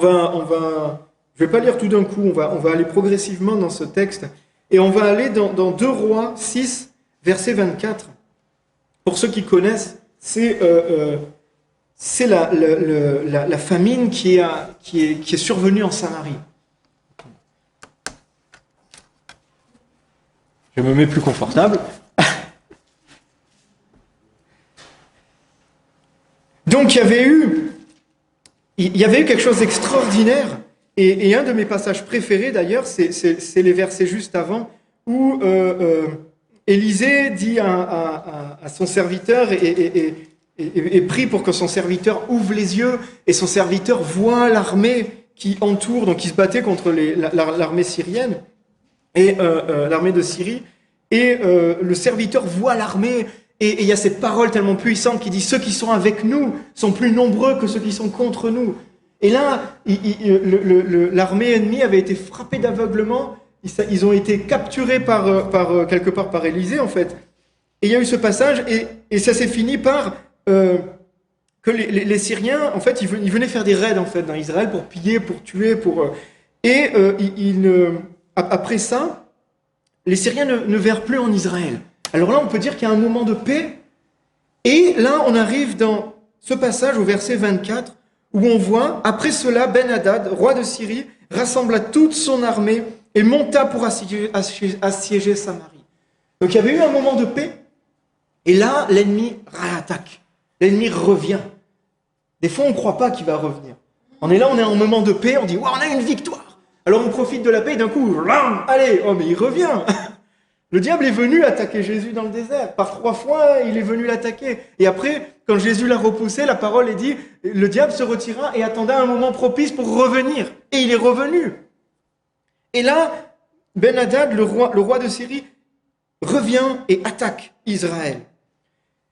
vais pas lire tout d'un coup, on va aller progressivement dans ce texte et on va aller dans 2 Rois 6, verset 24. Pour ceux qui connaissent, c'est la famine qui est survenue en Samarie. Je me mets plus confortable. Donc il y avait eu quelque chose d'extraordinaire, et un de mes passages préférés d'ailleurs, c'est les versets juste avant, où Élisée dit à son serviteur et prie pour que son serviteur ouvre les yeux, et son serviteur voit l'armée qui entoure, donc qui se battait contre l'armée syrienne, et l'armée de Syrie, et le serviteur voit l'armée, et il y a cette parole tellement puissante qui dit « Ceux qui sont avec nous sont plus nombreux que ceux qui sont contre nous ». Et là, l'armée ennemie avait été frappée d'aveuglement, ils ont été capturés quelque part par Élisée en fait. Et il y a eu ce passage, et ça s'est fini par que les Syriens, en fait, ils venaient faire des raids en fait dans Israël pour piller, pour tuer, après ça, les Syriens ne vinrent plus en Israël. Alors là, on peut dire qu'il y a un moment de paix. Et là, on arrive dans ce passage au verset 24, où on voit, après cela, Ben-Hadad, roi de Syrie, rassembla toute son armée et monta pour assiéger Samarie. Donc il y avait eu un moment de paix, et là, l'ennemi réattaque. L'ennemi revient. Des fois, on ne croit pas qu'il va revenir. On est là, on est en moment de paix, on dit, wow, on a une victoire. Alors on profite de la paix, et d'un coup, allez, oh mais il revient. Le diable est venu attaquer Jésus dans le désert. Par 3 fois, il est venu l'attaquer. Et après, quand Jésus l'a repoussé, la parole est dit, le diable se retira et attendait un moment propice pour revenir. Et il est revenu. Et là, Ben-Hadad, le roi de Syrie, revient et attaque Israël.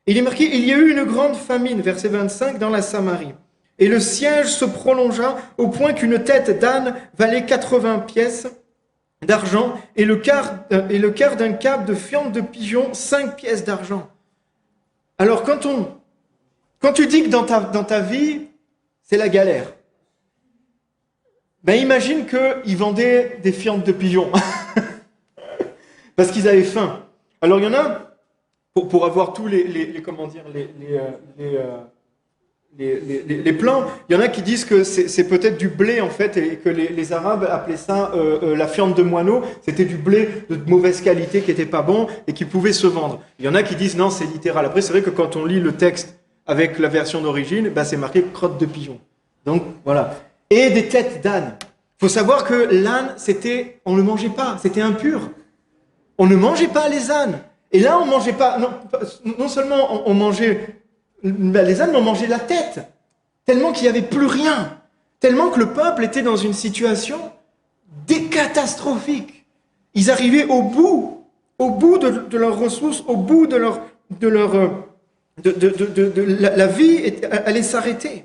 Il est marqué, il y a eu une grande famine, verset 25, dans la Samarie. Et le siège se prolongea au point qu'une tête d'âne valait 80 pièces d'argent et le quart d'un câble de fiente de pigeon 5 pièces d'argent. Alors quand tu dis que dans ta vie, c'est la galère, ben imagine qu'ils vendaient des fientes de pigeons parce qu'ils avaient faim. Alors il y en a, pour avoir tous les plans, il y en a qui disent que c'est peut-être du blé en fait et que les Arabes appelaient ça la fiente de moineau. C'était du blé de mauvaise qualité qui n'était pas bon et qui pouvait se vendre. Il y en a qui disent non, c'est littéral. Après c'est vrai que quand on lit le texte avec la version d'origine, ben, c'est marqué crotte de pigeon. Donc voilà. Et des têtes d'âne. Il faut savoir que l'âne, on ne le mangeait pas, c'était impur. On ne mangeait pas les ânes. Et là on mangeait pas, non seulement on mangeait les ânes, mais on mangeait la tête, tellement qu'il n'y avait plus rien, tellement que le peuple était dans une situation catastrophique. Ils arrivaient au bout de leurs ressources, au bout de la vie allait s'arrêter.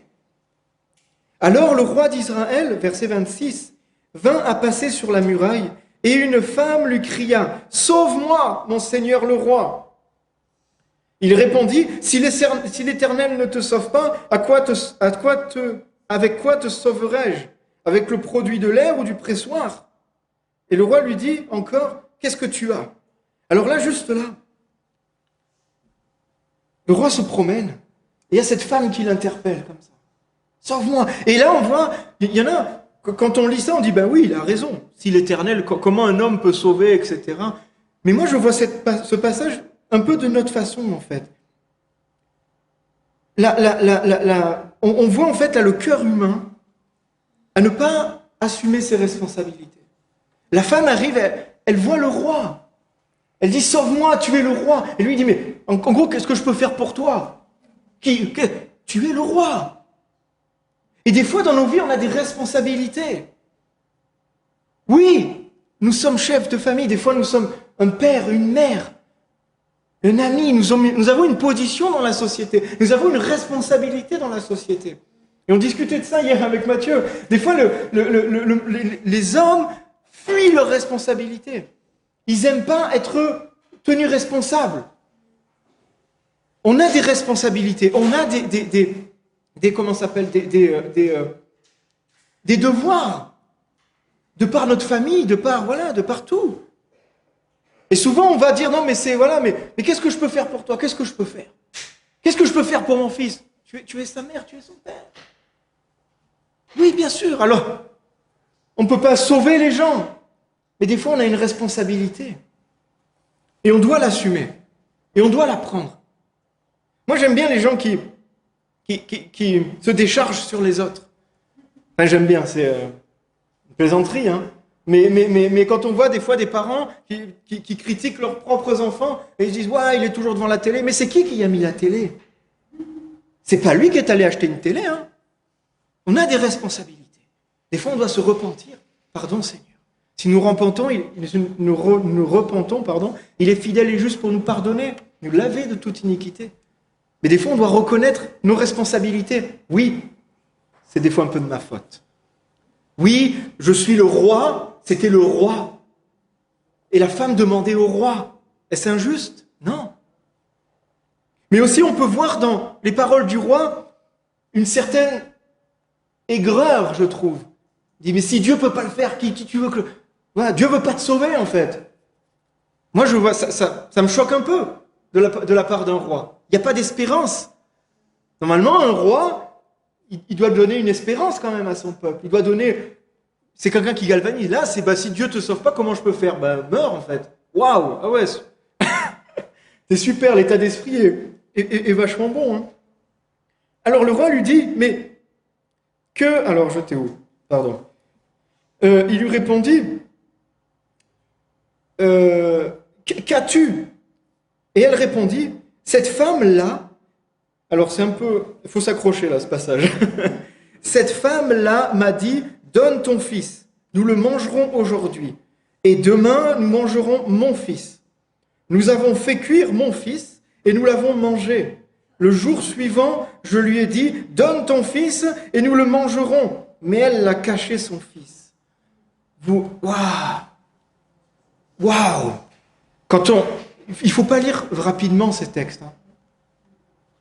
Alors le roi d'Israël, verset 26, vint à passer sur la muraille, et une femme lui cria « Sauve-moi, mon seigneur le roi !» Il répondit, si l'Éternel ne te sauve pas, avec quoi te sauverai-je? Avec le produit de l'air ou du pressoir? Et le roi lui dit encore, qu'est-ce que tu as? Alors là, juste là, le roi se promène, et il y a cette femme qui l'interpelle comme ça. Sauve-moi. Et là, on voit, il y en a, quand on lit ça, on dit, ben oui, il a raison. Si l'Éternel, comment un homme peut sauver, etc. Mais moi, je vois ce passage un peu de notre façon, en fait. On voit, en fait, là, le cœur humain à ne pas assumer ses responsabilités. La femme arrive, elle voit le roi. Elle dit, sauve-moi, tu es le roi. Et lui, il dit, mais en gros, qu'est-ce que je peux faire pour toi? Tu es le roi. Et des fois, dans nos vies, on a des responsabilités. Oui, nous sommes chefs de famille. Des fois, nous sommes un père, une mère. Un ami, nous avons une position dans la société, nous avons une responsabilité dans la société. Et on discutait de ça hier avec Mathieu. Des fois, les hommes fuient leurs responsabilités. Ils n'aiment pas être tenus responsables. On a des responsabilités, on a des devoirs, de par notre famille, de par tout. Et souvent, on va dire, non, mais mais qu'est-ce que je peux faire pour toi? Qu'est-ce que je peux faire? Qu'est-ce que je peux faire pour mon fils? Tu es sa mère, tu es son père. Oui, bien sûr. Alors, on ne peut pas sauver les gens. Mais des fois, on a une responsabilité. Et on doit l'assumer. Et on doit la prendre. Moi, j'aime bien les gens qui se déchargent sur les autres. Enfin, j'aime bien, c'est une plaisanterie, hein. Mais quand on voit des fois des parents qui critiquent leurs propres enfants et ils disent « Ouais, il est toujours devant la télé. » Mais c'est qui a mis la télé? C'est pas lui qui est allé acheter une télé, hein. On a des responsabilités. Des fois, on doit se repentir. Pardon, Seigneur. Si nous repentons, il est fidèle et juste pour nous pardonner, nous laver de toute iniquité. Mais des fois, on doit reconnaître nos responsabilités. Oui, c'est des fois un peu de ma faute. Oui, je suis le roi. C'était le roi. Et la femme demandait au roi. Est-ce injuste? Non. Mais aussi, on peut voir dans les paroles du roi une certaine aigreur, je trouve. Il dit, mais si Dieu ne peut pas le faire, qui tu veux que... Voilà, Dieu ne veut pas te sauver, en fait. Moi, je vois, ça me choque un peu de la part d'un roi. Il n'y a pas d'espérance. Normalement, un roi, il doit donner une espérance quand même à son peuple. Il doit donner... C'est quelqu'un qui galvanise. Là, c'est si Dieu te sauve pas, comment je peux faire? Meurs en fait. Waouh! Ah ouais. C'est super, l'état d'esprit est vachement bon. Hein. Alors le roi lui dit, mais alors j'étais où? Pardon. Il lui répondit, qu'as-tu? Et elle répondit, cette femme-là, alors c'est un peu, il faut s'accrocher là, ce passage. Cette femme-là m'a dit, donne ton fils, nous le mangerons aujourd'hui, et demain nous mangerons mon fils. Nous avons fait cuire mon fils, et nous l'avons mangé. Le jour suivant, je lui ai dit, donne ton fils et nous le mangerons. Mais elle l'a caché son fils. Waouh! Il ne faut pas lire rapidement ces textes.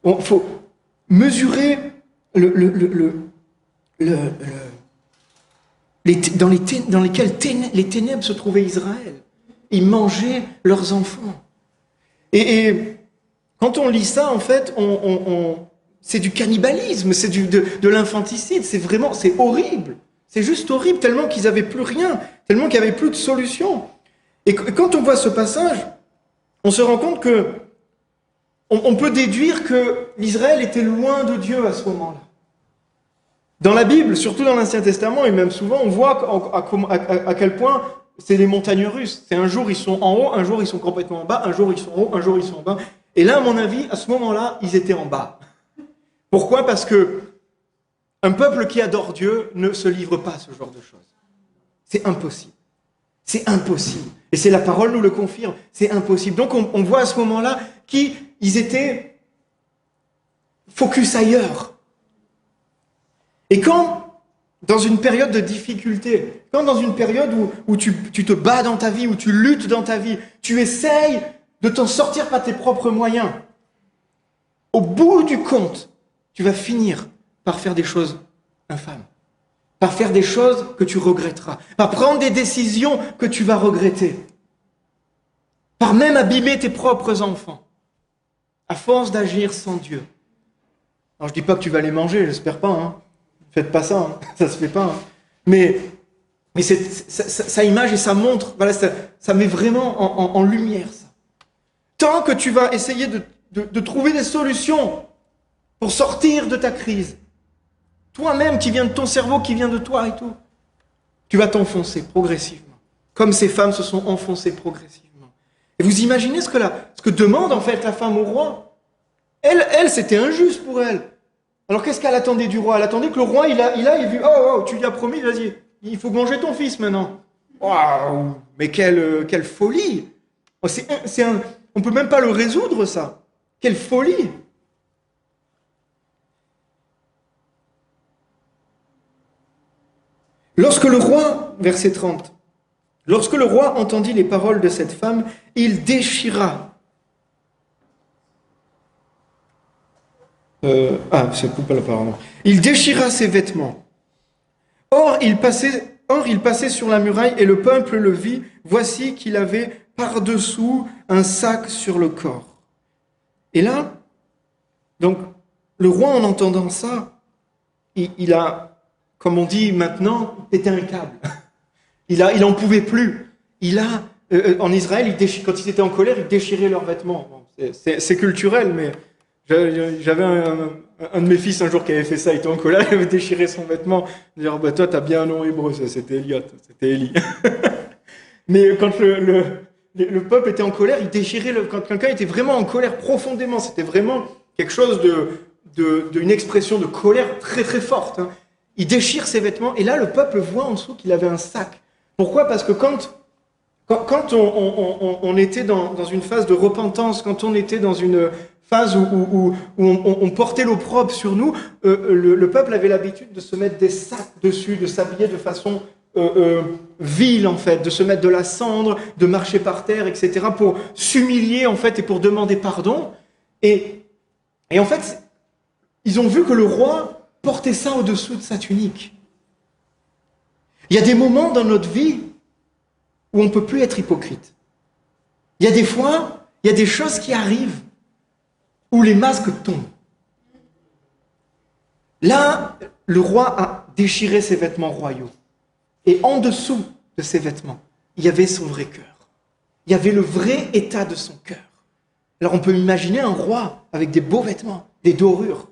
Il faut mesurer dans lesquels les ténèbres se trouvait Israël. Ils mangeaient leurs enfants. Et quand on lit ça, en fait, c'est du cannibalisme, c'est de l'infanticide, c'est horrible. C'est juste horrible, tellement qu'ils n'avaient plus rien, tellement qu'il n'y avait plus de solution. Et quand on voit ce passage, on se rend compte que on peut déduire que l'Israël était loin de Dieu à ce moment-là. Dans la Bible, surtout dans l'Ancien Testament, et même souvent, on voit à quel point c'est les montagnes russes. C'est un jour ils sont en haut, un jour ils sont complètement en bas, un jour ils sont en haut, un jour ils sont en bas. Et là, à mon avis, à ce moment-là, ils étaient en bas. Pourquoi ? Parce que un peuple qui adore Dieu ne se livre pas à ce genre de choses. C'est impossible. C'est impossible. Et c'est la parole nous le confirme. C'est impossible. Donc on voit à ce moment-là qu'ils étaient focus ailleurs. Et quand, dans une période de difficulté, quand dans une période où tu te bats dans ta vie, où tu luttes dans ta vie, tu essayes de t'en sortir par tes propres moyens, au bout du compte, tu vas finir par faire des choses infâmes, par faire des choses que tu regretteras, par prendre des décisions que tu vas regretter, par même abîmer tes propres enfants, à force d'agir sans Dieu. Alors je dis pas que tu vas les manger, j'espère pas, hein. Faites pas ça, hein. Ça se fait pas. Hein. Mais ça image et ça montre, voilà, ça met vraiment en lumière ça. Tant que tu vas essayer de trouver des solutions pour sortir de ta crise, toi-même qui viens de ton cerveau, qui vient de toi et tout, tu vas t'enfoncer progressivement, comme ces femmes se sont enfoncées progressivement. Et vous imaginez ce que demande en fait la femme au roi ? Elle, c'était injuste pour elle. Alors qu'est-ce qu'elle attendait du roi ? Elle attendait que le roi, il a vu, oh, tu lui as promis, vas-y, il faut manger ton fils maintenant. Waouh, mais quelle folie ! On ne peut même pas le résoudre, ça. Quelle folie ! Lorsque le roi, verset 30, lorsque le roi entendit les paroles de cette femme, il déchira. C'est coupe la parole. Non. Il déchira ses vêtements. Or, il passait sur la muraille et le peuple le vit. Voici qu'il avait par-dessous un sac sur le corps. Et là, donc, le roi, en entendant ça, il a, comme on dit maintenant, pété un câble. Il en pouvait plus. En Israël, quand ils étaient en colère, ils déchiraient leurs vêtements. Bon, c'est culturel, mais j'avais un de mes fils un jour qui avait fait ça, il était en colère, il avait déchiré son vêtement. Dire, toi, t'as bien un nom hébreu, ça, c'était Eliot, c'était Élie. Mais quand le peuple était en colère, il déchirait, quand quelqu'un était vraiment en colère profondément, c'était vraiment quelque chose d'une expression de colère très très forte. Hein. Il déchire ses vêtements, et là, le peuple voit en dessous qu'il avait un sac. Pourquoi ? Parce que quand on était dans une phase de repentance, quand on était dans une phase où on portait l'opprobre sur nous, le peuple avait l'habitude de se mettre des sacs dessus, de s'habiller de façon vile en fait, de se mettre de la cendre, de marcher par terre, etc., pour s'humilier en fait et pour demander pardon. Et en fait, ils ont vu que le roi portait ça au-dessous de sa tunique. Il y a des moments dans notre vie où on ne peut plus être hypocrite. Il y a des fois, il y a des choses qui arrivent où les masques tombent. Là, le roi a déchiré ses vêtements royaux. Et en dessous de ses vêtements, il y avait son vrai cœur. Il y avait le vrai état de son cœur. Alors on peut imaginer un roi avec des beaux vêtements, des dorures.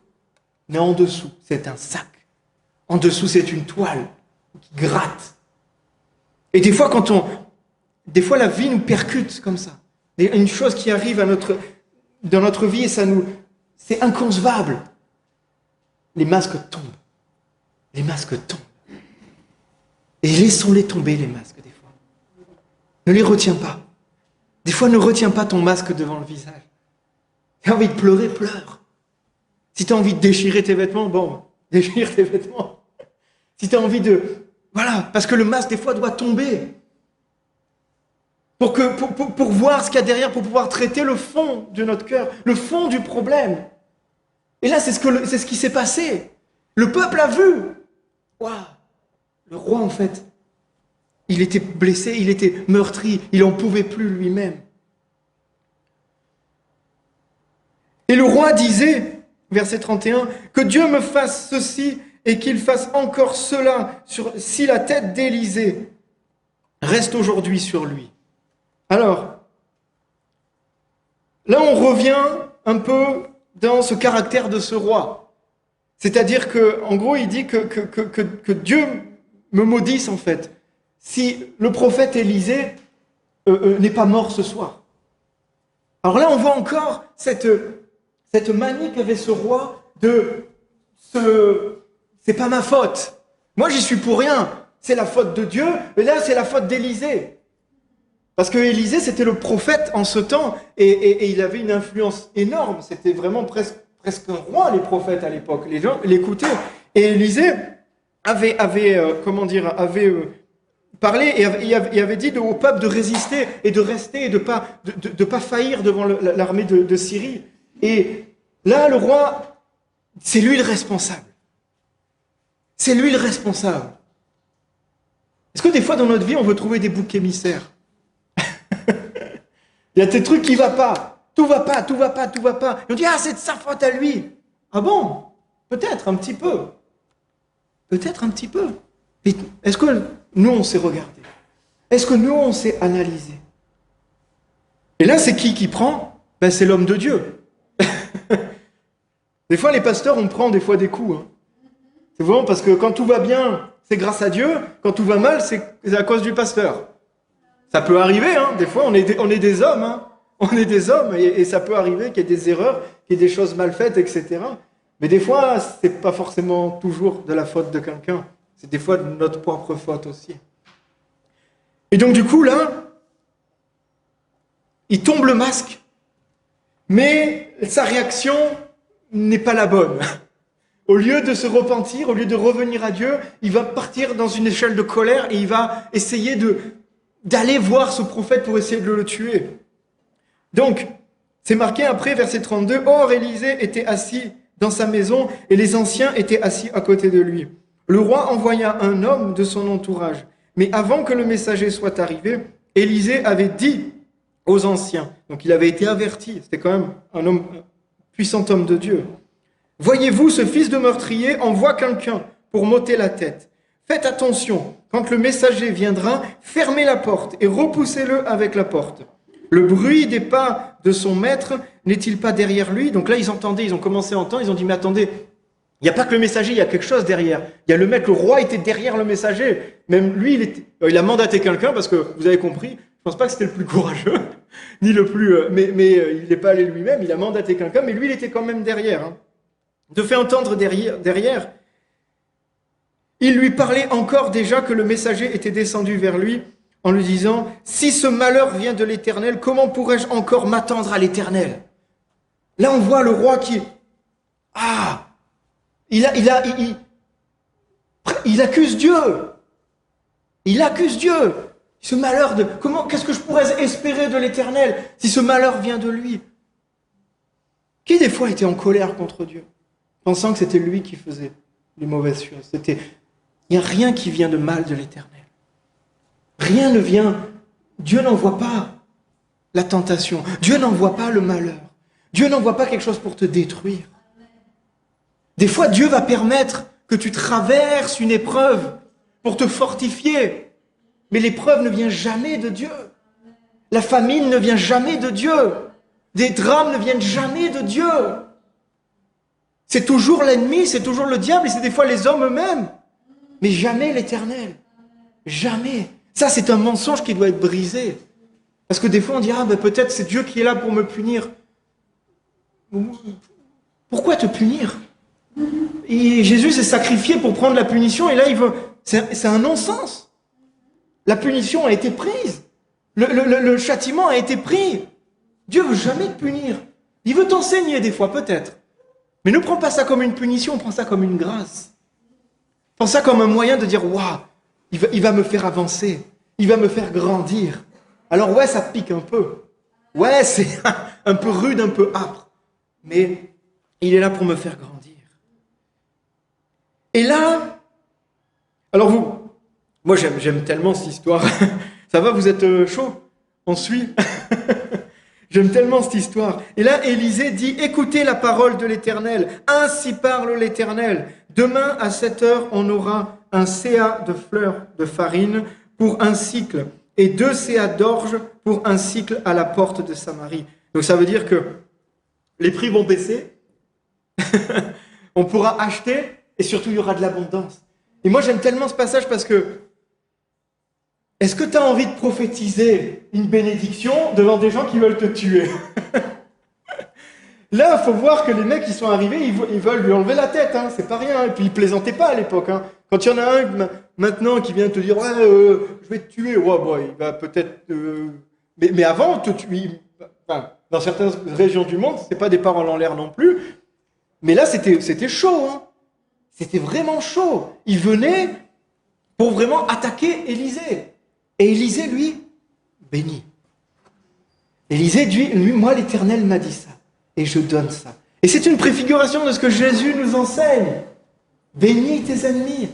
Mais en dessous, c'est un sac. En dessous, c'est une toile qui gratte. Et des fois, la vie nous percute comme ça. Une chose qui arrive dans notre vie et c'est inconcevable. Les masques tombent. Les masques tombent. Et laissons-les tomber, les masques, des fois. Ne les retiens pas. Des fois, ne retiens pas ton masque devant le visage. Tu as envie de pleurer, pleure. Si tu as envie de déchirer tes vêtements, bon, déchire tes vêtements. Si tu as envie de... Voilà, parce que le masque, des fois, doit tomber. Pour voir ce qu'il y a derrière, pour pouvoir traiter le fond de notre cœur, le fond du problème. Et là, c'est ce qui s'est passé. Le peuple a vu. Waouh! Le roi, en fait, il était blessé, il était meurtri, il n'en pouvait plus lui-même. Et le roi disait, verset 31, « Que Dieu me fasse ceci et qu'il fasse encore cela si la tête d'Élisée reste aujourd'hui sur lui. » Alors, là on revient un peu dans ce caractère de ce roi. C'est-à-dire qu'en gros, il dit que Dieu me maudisse en fait, si le prophète Élisée n'est pas mort ce soir. Alors là, on voit encore cette manie qu'avait ce roi de c'est pas ma faute. Moi, j'y suis pour rien. C'est la faute de Dieu, et là, c'est la faute d'Élisée. Parce que Élisée, c'était le prophète en ce temps, et il avait une influence énorme. C'était vraiment presque un roi, les prophètes à l'époque. Les gens l'écoutaient. Et Élisée avait parlé et avait dit au peuple de résister et de rester et de pas faillir devant l'armée de Syrie. Et là, le roi, c'est lui le responsable. C'est lui le responsable. Est-ce que des fois dans notre vie, on veut trouver des boucs émissaires? Il y a des trucs qui ne vont pas. Tout va pas. Et on dit, c'est de sa faute à lui. Ah bon? Peut-être un petit peu. Peut-être un petit peu. Mais est-ce que nous, on s'est regardé? Est-ce que nous, on s'est analysé? Et là, c'est qui prend? C'est l'homme de Dieu. Des fois, les pasteurs, on prend des fois des coups. Hein. C'est vraiment parce que quand tout va bien, c'est grâce à Dieu. Quand tout va mal, c'est à cause du pasteur. Ça peut arriver, hein. Des fois, on est des hommes. Hein. On est des hommes et ça peut arriver qu'il y ait des erreurs, qu'il y ait des choses mal faites, etc. Mais des fois, c'est pas forcément toujours de la faute de quelqu'un. C'est des fois de notre propre faute aussi. Et donc, du coup, là, il tombe le masque, mais sa réaction n'est pas la bonne. Au lieu de se repentir, au lieu de revenir à Dieu, il va partir dans une échelle de colère et il va essayer d'aller voir ce prophète pour essayer de le tuer. Donc, c'est marqué après, verset 32, « Or, Élisée était assis dans sa maison et les anciens étaient assis à côté de lui. Le roi envoya un homme de son entourage. Mais avant que le messager soit arrivé, Élisée avait dit aux anciens, donc il avait été averti, c'était quand même un puissant homme de Dieu, « Voyez-vous, ce fils de meurtrier envoie quelqu'un pour m'ôter la tête. Faites attention, quand le messager viendra, fermez la porte et repoussez-le avec la porte. Le bruit des pas de son maître n'est-il pas derrière lui ?» Donc là, ils ont commencé à entendre, ils ont dit, mais attendez, il n'y a pas que le messager, il y a quelque chose derrière. Il y a le mec, le roi était derrière le messager. Même lui, il a mandaté quelqu'un, parce que vous avez compris, je ne pense pas que c'était le plus courageux, ni le plus, mais il n'est pas allé lui-même, il a mandaté quelqu'un, mais lui, il était quand même derrière. Hein. De fait entendre derrière, il lui parlait encore déjà que le messager était descendu vers lui en lui disant « Si ce malheur vient de l'Éternel, comment pourrais-je encore m'attendre à l'Éternel ?» Là, on voit le roi qui... Il accuse Dieu. Il accuse Dieu. Ce malheur de... Qu'est-ce que je pourrais espérer de l'Éternel si ce malheur vient de lui? Qui des fois était en colère contre Dieu, pensant que c'était lui qui faisait les mauvaises choses? Il n'y a rien qui vient de mal de l'Éternel. Rien ne vient. Dieu n'envoie pas la tentation. Dieu n'envoie pas le malheur. Dieu n'envoie pas quelque chose pour te détruire. Des fois, Dieu va permettre que tu traverses une épreuve pour te fortifier. Mais l'épreuve ne vient jamais de Dieu. La famine ne vient jamais de Dieu. Des drames ne viennent jamais de Dieu. C'est toujours l'ennemi, c'est toujours le diable et c'est des fois les hommes eux-mêmes. Mais jamais l'Éternel. Jamais. Ça, c'est un mensonge qui doit être brisé. Parce que des fois, on dit, peut-être c'est Dieu qui est là pour me punir. Pourquoi te punir? Et Jésus s'est sacrifié pour prendre la punition et là, c'est un non-sens. La punition a été prise. Le châtiment a été pris. Dieu veut jamais te punir. Il veut t'enseigner des fois, peut-être. Mais ne prends pas ça comme une punition, prends ça comme une grâce. Prends ça comme un moyen de dire, waouh, il va me faire avancer, il va me faire grandir. Alors ouais, ça pique un peu. Ouais, c'est un peu rude, un peu âpre. Mais il est là pour me faire grandir. Et là, alors moi j'aime tellement cette histoire. Ça va, vous êtes chaud? On suit? J'aime tellement cette histoire. Et là, Élisée dit, écoutez la parole de l'Éternel. Ainsi parle l'Éternel. Demain, à 7 heures, on aura un CA de fleurs de farine pour un cycle et 2 CA d'orge pour un cycle à la porte de Samarie. Donc ça veut dire que les prix vont baisser. On pourra acheter et surtout, il y aura de l'abondance. Et moi, j'aime tellement ce passage parce que est-ce que tu as envie de prophétiser une bénédiction devant des gens qui veulent te tuer? Là, il faut voir que les mecs qui sont arrivés, ils veulent lui enlever la tête, hein, c'est pas rien. Et puis ils plaisantaient pas à l'époque. Hein. Quand il y en a un maintenant qui vient te dire ouais, je vais te tuer, ouais, bon, il va peut-être. Mais avant, te tuer. Enfin, dans certaines régions du monde, c'est pas des paroles en l'air non plus. Mais là, c'était chaud. Hein. C'était vraiment chaud. Il venait pour vraiment attaquer Élisée. Et Élisée, lui, bénit. Élisée dit, lui, moi, l'Éternel m'a dit ça. Et je donne ça. Et c'est une préfiguration de ce que Jésus nous enseigne. Bénis tes ennemis.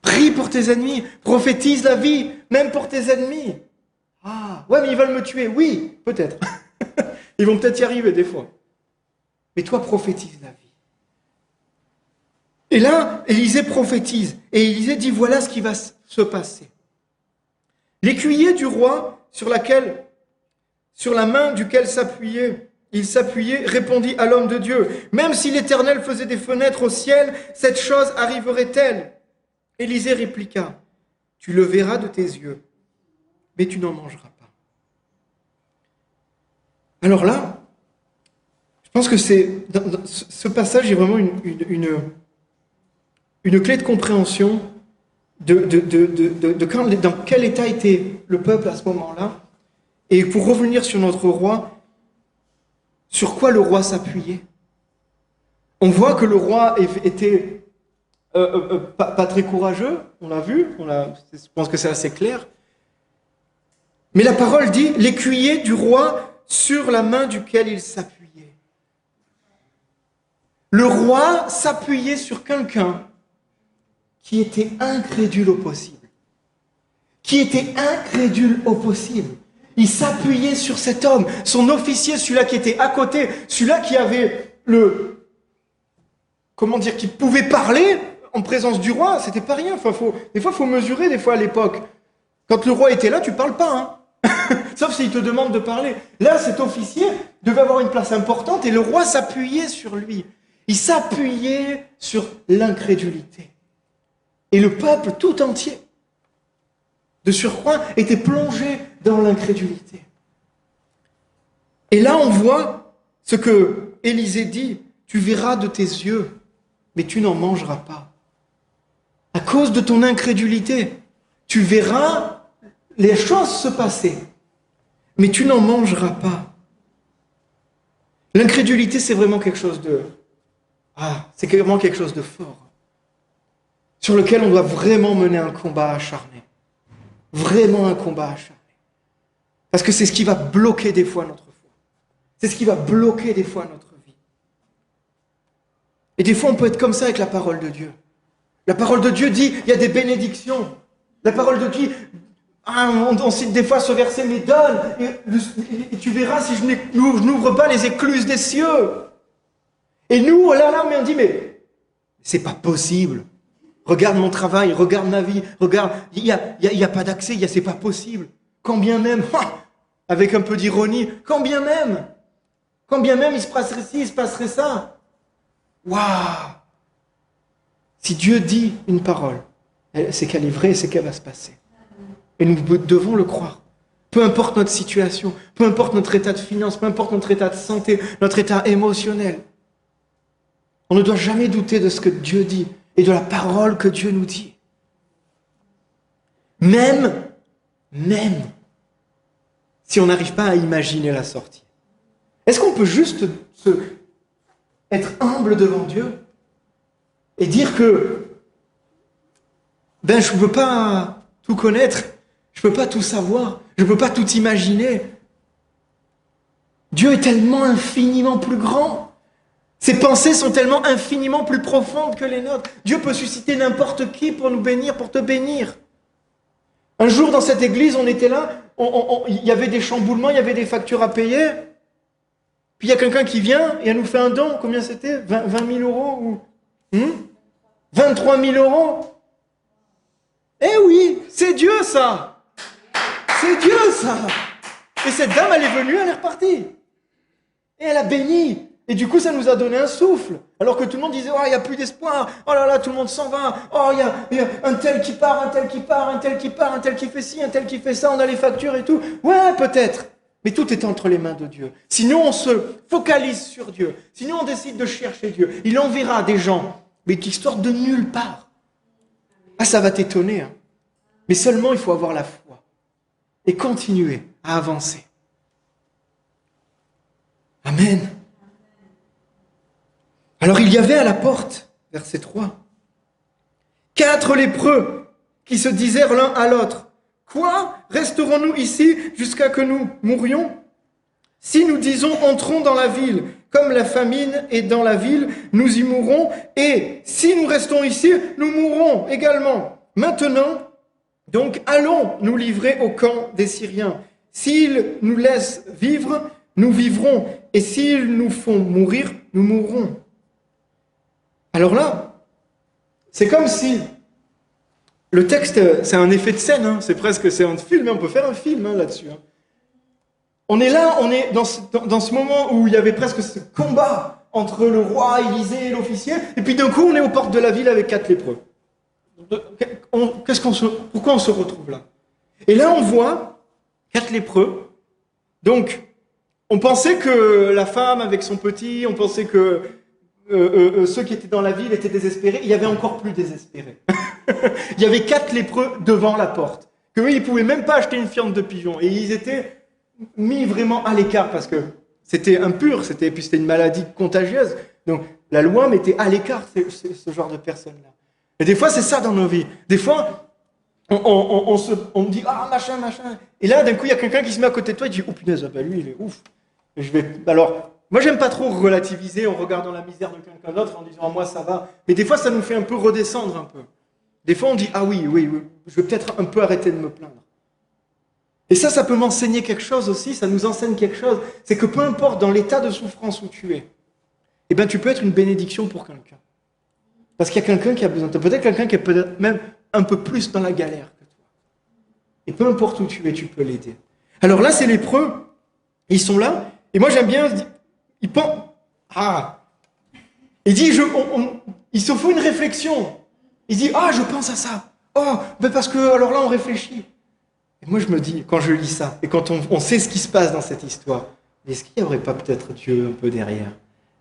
Prie pour tes ennemis. Prophétise la vie, même pour tes ennemis. Ah, ouais, mais ils veulent me tuer. Oui, peut-être. Ils vont peut-être y arriver des fois. Mais toi, prophétise la vie. Et là, Élisée prophétise. Et Élisée dit, voilà ce qui va se passer. L'écuyer du roi sur la main duquel il s'appuyait, répondit à l'homme de Dieu. Même si l'Éternel faisait des fenêtres au ciel, cette chose arriverait-elle? Élisée répliqua, tu le verras de tes yeux, mais tu n'en mangeras pas. Alors là, je pense que ce passage est vraiment une clé de compréhension dans quel état était le peuple à ce moment-là. Et pour revenir sur notre roi, sur quoi le roi s'appuyait? On voit que le roi était pas très courageux, on l'a vu, je pense que c'est assez clair. Mais la parole dit, l'écuyer du roi sur la main duquel il s'appuyait. Le roi s'appuyait sur quelqu'un qui était incrédule au possible. Qui était incrédule au possible. Il s'appuyait sur cet homme, son officier, celui-là qui était à côté, celui-là qui avait qui pouvait parler en présence du roi, c'était pas rien. Enfin, des fois, il faut mesurer, des fois, à l'époque. Quand le roi était là, tu parles pas, hein. Sauf s'il te demande de parler. Là, cet officier devait avoir une place importante et le roi s'appuyait sur lui. Il s'appuyait sur l'incrédulité. Et le peuple tout entier, de surcroît, était plongé dans l'incrédulité. Et là, on voit ce que Élisée dit, tu verras de tes yeux, mais tu n'en mangeras pas. À cause de ton incrédulité, tu verras les choses se passer, mais tu n'en mangeras pas. L'incrédulité, c'est vraiment quelque chose c'est vraiment quelque chose de fort, sur lequel on doit vraiment mener un combat acharné. Vraiment un combat acharné. Parce que c'est ce qui va bloquer des fois notre foi. C'est ce qui va bloquer des fois notre vie. Et des fois, on peut être comme ça avec la parole de Dieu. La parole de Dieu dit, il y a des bénédictions. La parole de Dieu, on cite des fois ce verset, mais donne, et tu verras si je n'ouvre pas les écluses des cieux. Et nous, là, on dit, mais c'est pas possible. Regarde mon travail, regarde ma vie, regarde, il y a pas d'accès, c'est pas possible. Quand bien même, avec un peu d'ironie, quand bien même il se passerait ci, il se passerait ça. Waouh! Si Dieu dit une parole, c'est qu'elle est vraie, c'est qu'elle va se passer. Et nous devons le croire. Peu importe notre situation, peu importe notre état de finance, peu importe notre état de santé, notre état émotionnel. On ne doit jamais douter de ce que Dieu dit et de la parole que Dieu nous dit. Même si on n'arrive pas à imaginer la sortie. Est-ce qu'on peut juste être humble devant Dieu et dire que je ne peux pas tout connaître, je ne peux pas tout savoir, je ne peux pas tout imaginer. Dieu est tellement infiniment plus grand. Ses pensées sont tellement infiniment plus profondes que les nôtres. Dieu peut susciter n'importe qui pour nous bénir, pour te bénir. Un jour dans cette église, on était là, il y avait des chamboulements, il y avait des factures à payer. Puis il y a quelqu'un qui vient et elle nous fait un don. Combien c'était 20 000 euros ou 23 000 euros. Eh oui, c'est Dieu ça. C'est Dieu ça. Et cette dame, elle est venue, elle est repartie. Et elle a béni. Et du coup, ça nous a donné un souffle. Alors que tout le monde disait, oh, il n'y a plus d'espoir. Oh là là, tout le monde s'en va. Oh, il y a un tel qui part, un tel qui part, un tel qui part, un tel qui fait ci, un tel qui fait ça. On a les factures et tout. Ouais, peut-être. Mais tout est entre les mains de Dieu. Sinon, on se focalise sur Dieu. Sinon, on décide de chercher Dieu. Il enverra des gens, mais qui sortent de nulle part. Ah, ça va t'étonner. Hein. Mais seulement, il faut avoir la foi. Et continuer à avancer. Amen. Alors il y avait à la porte, verset 3, 4 lépreux qui se disèrent l'un à l'autre, « Quoi? Resterons-nous ici jusqu'à que nous mourions? Si nous disons, entrons dans la ville, comme la famine est dans la ville, nous y mourrons, et si nous restons ici, nous mourrons également. Maintenant, donc allons nous livrer au camp des Syriens. S'ils nous laissent vivre, nous vivrons, et s'ils nous font mourir, nous mourrons. » Alors là, c'est comme si le texte, c'est un effet de scène, hein, c'est un film, on peut faire un film là-dessus. Hein. On est là, on est dans ce moment où il y avait presque ce combat entre le roi Élisée et l'officier, et puis d'un coup on est aux portes de la ville avec 4 lépreux. Pourquoi on se retrouve là? Et là on voit 4 lépreux, donc on pensait que la femme avec son petit, on pensait que ceux qui étaient dans la ville étaient désespérés, il y avait encore plus désespérés. Il y avait 4 lépreux devant la porte, que eux, ils ne pouvaient même pas acheter une fiente de pigeon, et ils étaient mis vraiment à l'écart, parce que c'était impur, puis c'était une maladie contagieuse, donc la loi mettait à l'écart ce genre de personnes-là. Et des fois, c'est ça dans nos vies. Des fois, on dit « Ah, machin, machin », et là, d'un coup, il y a quelqu'un qui se met à côté de toi, et dit « Oh punaise, lui, il est ouf ». Alors, moi, j'aime pas trop relativiser en regardant la misère de quelqu'un d'autre en disant « Moi, ça va ». Mais des fois, ça nous fait un peu redescendre un peu. Des fois, on dit « Ah oui, je vais peut-être un peu arrêter de me plaindre ». Et ça peut m'enseigner quelque chose aussi, ça nous enseigne quelque chose. C'est que peu importe dans l'état de souffrance où tu es, eh ben, tu peux être une bénédiction pour quelqu'un. Parce qu'il y a quelqu'un qui a besoin de toi. Peut-être quelqu'un qui est peut-être même un peu plus dans la galère que toi. Et peu importe où tu es, tu peux l'aider. Alors là, c'est lépreux. Ils sont là. Et moi, j'aime bien... Il pense... Ah. Il dit, il se faut une réflexion. Il dit, je pense à ça. Parce que, alors là, on réfléchit. Et moi, je me dis, quand je lis ça, et quand on sait ce qui se passe dans cette histoire, est-ce qu'il n'y aurait pas peut-être Dieu un peu derrière?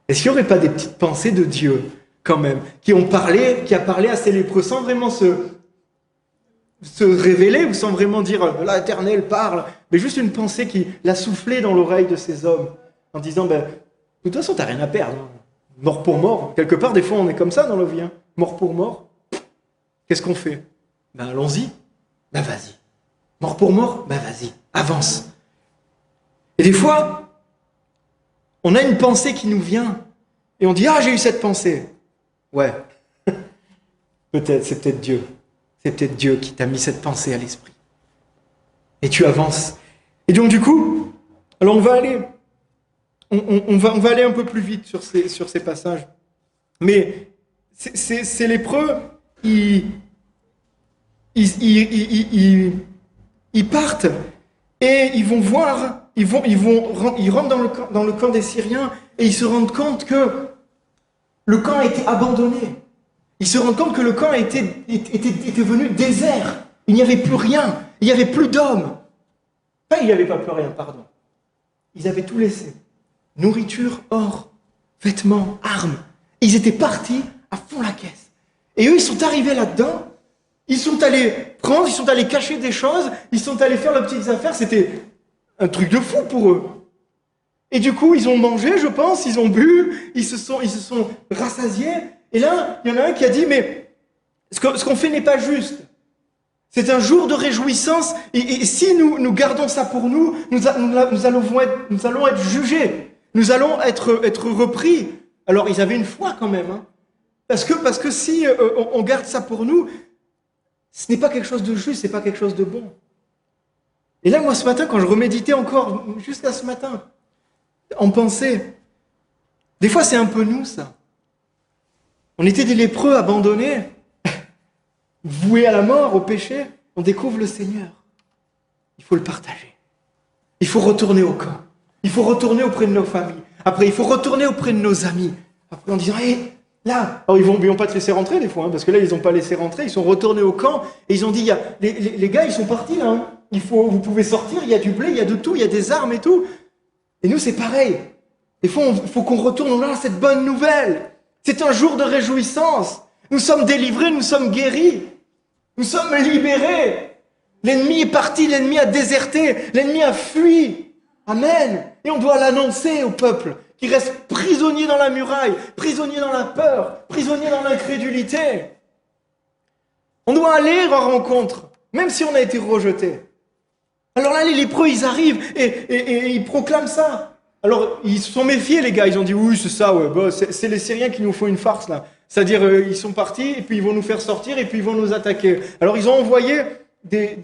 Est-ce qu'il n'y aurait pas des petites pensées de Dieu, quand même, qui a parlé à ces lépreux sans vraiment se révéler, ou sans vraiment dire, l'Éternel parle, mais juste une pensée qui l'a soufflé dans l'oreille de ces hommes, en disant, de toute façon, t'as rien à perdre. Hein. Mort pour mort. Quelque part, des fois, on est comme ça dans la vie. Hein. Mort pour mort. Qu'est-ce qu'on fait? Allons-y. Vas-y. Mort pour mort? Vas-y. Avance. Et des fois, on a une pensée qui nous vient. Et on dit, j'ai eu cette pensée. Ouais. C'est peut-être Dieu. C'est peut-être Dieu qui t'a mis cette pensée à l'esprit. Et tu avances. Et donc, du coup, alors on va aller un peu plus vite sur ces passages. Mais ces lépreux, ils partent et ils vont voir, ils rentrent dans le camp des Syriens et ils se rendent compte que le camp a été abandonné. Ils se rendent compte que le camp était devenu désert. Il n'y avait plus rien. Il n'y avait plus d'hommes. Il n'y avait pas plus rien, pardon. Ils avaient tout laissé. Nourriture, or, vêtements, armes. Ils étaient partis à fond la caisse. Et eux, ils sont arrivés là-dedans. Ils sont allés prendre, ils sont allés cacher des choses. Ils sont allés faire leurs petites affaires. C'était un truc de fou pour eux. Et du coup, ils ont mangé, je pense, ils ont bu, ils se sont rassasiés. Et là, il y en a un qui a dit, mais ce qu'on fait n'est pas juste. C'est un jour de réjouissance, et si nous gardons ça pour nous, nous allons être jugés, nous allons être repris. Alors, ils avaient une foi quand même, hein. Parce que si on garde ça pour nous, ce n'est pas quelque chose de juste, c'est pas quelque chose de bon. Et là, moi, ce matin, quand je reméditais encore, jusqu'à ce matin, en pensée, des fois, c'est un peu nous, ça. On était des lépreux abandonnés, voués à la mort, au péché. On découvre le Seigneur. Il faut le partager. Il faut retourner au camp. Il faut retourner auprès de nos familles. Après, il faut retourner auprès de nos amis. Après, en disant, hey, là, alors ils vont pas te laisser rentrer des fois, hein, parce que là, ils n'ont pas laissé rentrer. Ils sont retournés au camp et ils ont dit, les gars, ils sont partis là. Hein. Vous pouvez sortir, il y a du blé, il y a de tout, il y a des armes et tout. Et nous, c'est pareil. Des fois, il faut qu'on retourne là, cette bonne nouvelle. C'est un jour de réjouissance. Nous sommes délivrés, nous sommes guéris. Nous sommes libérés. L'ennemi est parti, l'ennemi a déserté, l'ennemi a fui. Amen. Et on doit l'annoncer au peuple qui reste prisonnier dans la muraille, prisonnier dans la peur, prisonnier dans l'incrédulité. On doit aller en rencontre, même si on a été rejeté. Alors là, les lépreux, ils arrivent et ils proclament ça. Alors, ils se sont méfiés, les gars. Ils ont dit, oui, c'est ça, ouais, bah, c'est les Syriens qui nous font une farce, là. C'est-à-dire, ils sont partis, et puis ils vont nous faire sortir, et puis ils vont nous attaquer. Alors, ils ont envoyé des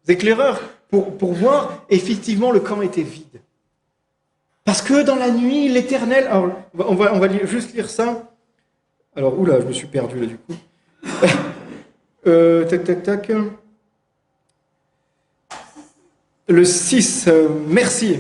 éclaireurs pour voir, effectivement, le camp était vide. Parce que dans la nuit, l'Éternel... Alors, on va juste lire ça. Alors, oula, je me suis perdu, là, du coup. Tac. Le 6, merci.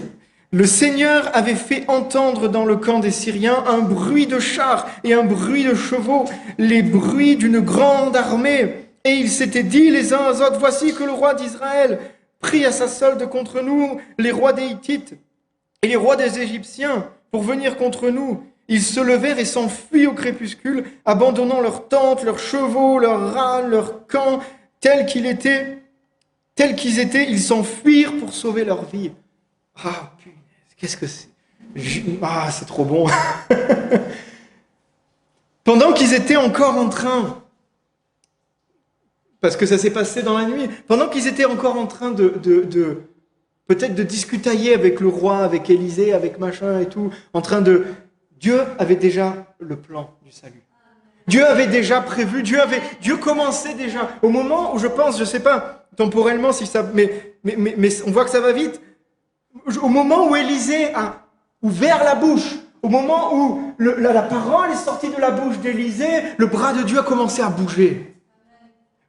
Le Seigneur avait fait entendre dans le camp des Syriens un bruit de chars et un bruit de chevaux, les bruits d'une grande armée. Et ils s'étaient dit les uns aux autres, voici que le roi d'Israël prie à sa solde contre nous, les rois des Hittites et les rois des Égyptiens, pour venir contre nous. Ils se levèrent et s'enfuient au crépuscule, abandonnant leurs tentes, leurs chevaux, leurs râles, leurs camps, tels qu'ils étaient, ils s'enfuirent pour sauver leur vie. Ah, punaise, qu'est-ce que c'est? Ah, c'est trop bon. Pendant qu'ils étaient encore en train, parce que ça s'est passé dans la nuit, pendant qu'ils étaient encore en train peut-être de discutailler avec le roi, avec Élisée, avec machin et tout, Dieu avait déjà le plan du salut. Dieu avait déjà prévu, Dieu commençait déjà. Au moment où je pense, je sais pas temporellement si ça, mais on voit que ça va vite. Au moment où Élisée a ouvert la bouche, au moment où la parole est sortie de la bouche d'Élisée, le bras de Dieu a commencé à bouger.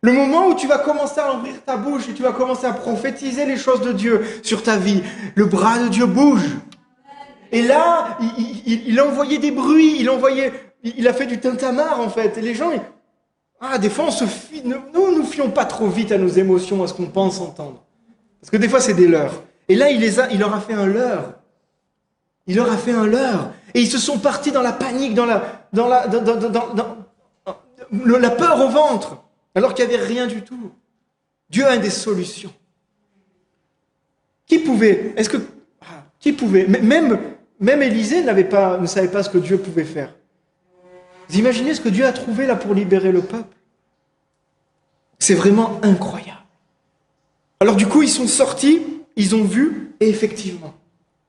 Le moment où tu vas commencer à ouvrir ta bouche et tu vas commencer à prophétiser les choses de Dieu sur ta vie, le bras de Dieu bouge. Et là, il a envoyé des bruits, il a fait du tintamarre en fait. Et les gens, des fois on se fie, nous fions pas trop vite à nos émotions, à ce qu'on pense entendre. Parce que des fois c'est des leurs. Et là, il leur a fait un leurre. Il leur a fait un leurre. Et ils se sont partis dans la panique, dans la peur au ventre, alors qu'il n'y avait rien du tout. Dieu a des solutions. Qui pouvait Même Élisée ne savait pas ce que Dieu pouvait faire. Vous imaginez ce que Dieu a trouvé là pour libérer le peuple? C'est vraiment incroyable. Alors du coup, ils sont sortis, ils ont vu, et effectivement,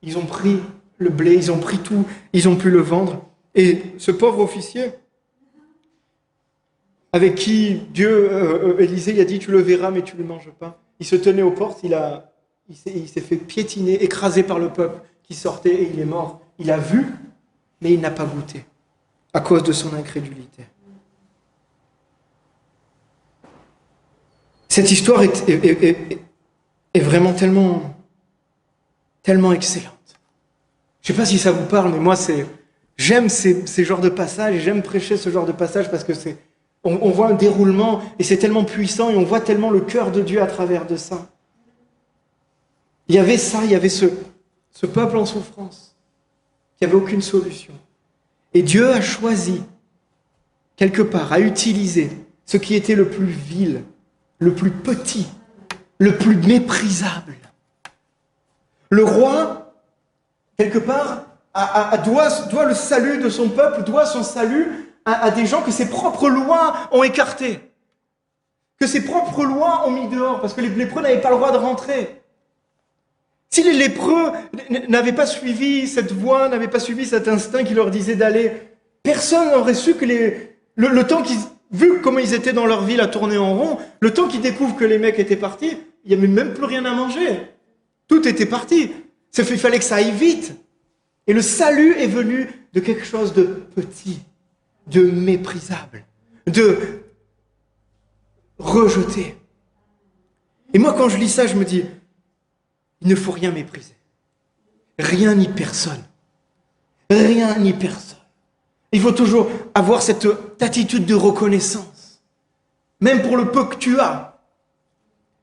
ils ont pris le blé, ils ont pris tout, ils ont pu le vendre. Et ce pauvre officier, avec qui Élisée, il a dit, tu le verras, mais tu ne le manges pas. Il se tenait aux portes, il s'est fait piétiner, écrasé par le peuple qui sortait et il est mort. Il a vu, mais il n'a pas goûté, à cause de son incrédulité. Cette histoire est vraiment tellement excellente. Je ne sais pas si ça vous parle, mais moi, j'aime ces genres de passages, j'aime prêcher ce genre de passages parce que on voit un déroulement et c'est tellement puissant et on voit tellement le cœur de Dieu à travers de ça. Il y avait ce peuple en souffrance qui n'avait aucune solution. Et Dieu a choisi, quelque part, à utiliser ce qui était le plus vil, le plus petit, le plus méprisable, Le roi, quelque part, doit le salut de son peuple, doit son salut à des gens que ses propres lois ont écartés, que ses propres lois ont mis dehors, parce que les lépreux n'avaient pas le droit de rentrer. Si les lépreux n'avaient pas suivi cette voie, n'avaient pas suivi cet instinct qui leur disait d'aller, personne n'aurait su que le temps qu'ils, vu comment ils étaient dans leur ville à tourner en rond, le temps qu'ils découvrent que les mecs étaient partis, il n'y avait même plus rien à manger. Tout était parti. Il fallait que ça aille vite. Et le salut est venu de quelque chose de petit, de méprisable, de rejeté. Et moi, quand je lis ça, je me dis, il ne faut rien mépriser. Rien ni personne. Rien ni personne. Il faut toujours avoir cette attitude de reconnaissance. Même pour le peu que tu as.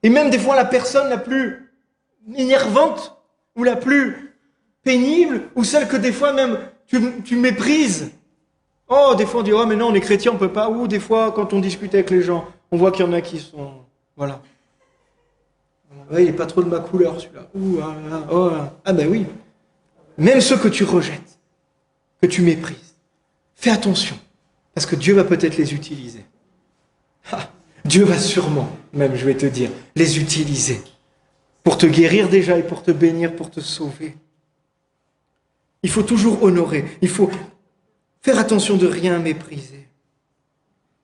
Et même des fois, la personne la plus énervante ou la plus pénible, ou celle que des fois même tu méprises. Oh, des fois on dit, oh mais non, on est chrétien, on peut pas. Ou des fois, quand on discute avec les gens, on voit qu'il y en a qui sont... Voilà. Ouais, il n'est pas trop de ma couleur celui-là. Ah ben oui. Même ceux que tu rejettes, que tu méprises, fais attention, parce que Dieu va peut-être les utiliser. Dieu va sûrement, même je vais te dire, les utiliser pour te guérir déjà et pour te bénir, pour te sauver. Il faut toujours honorer, il faut faire attention de rien mépriser.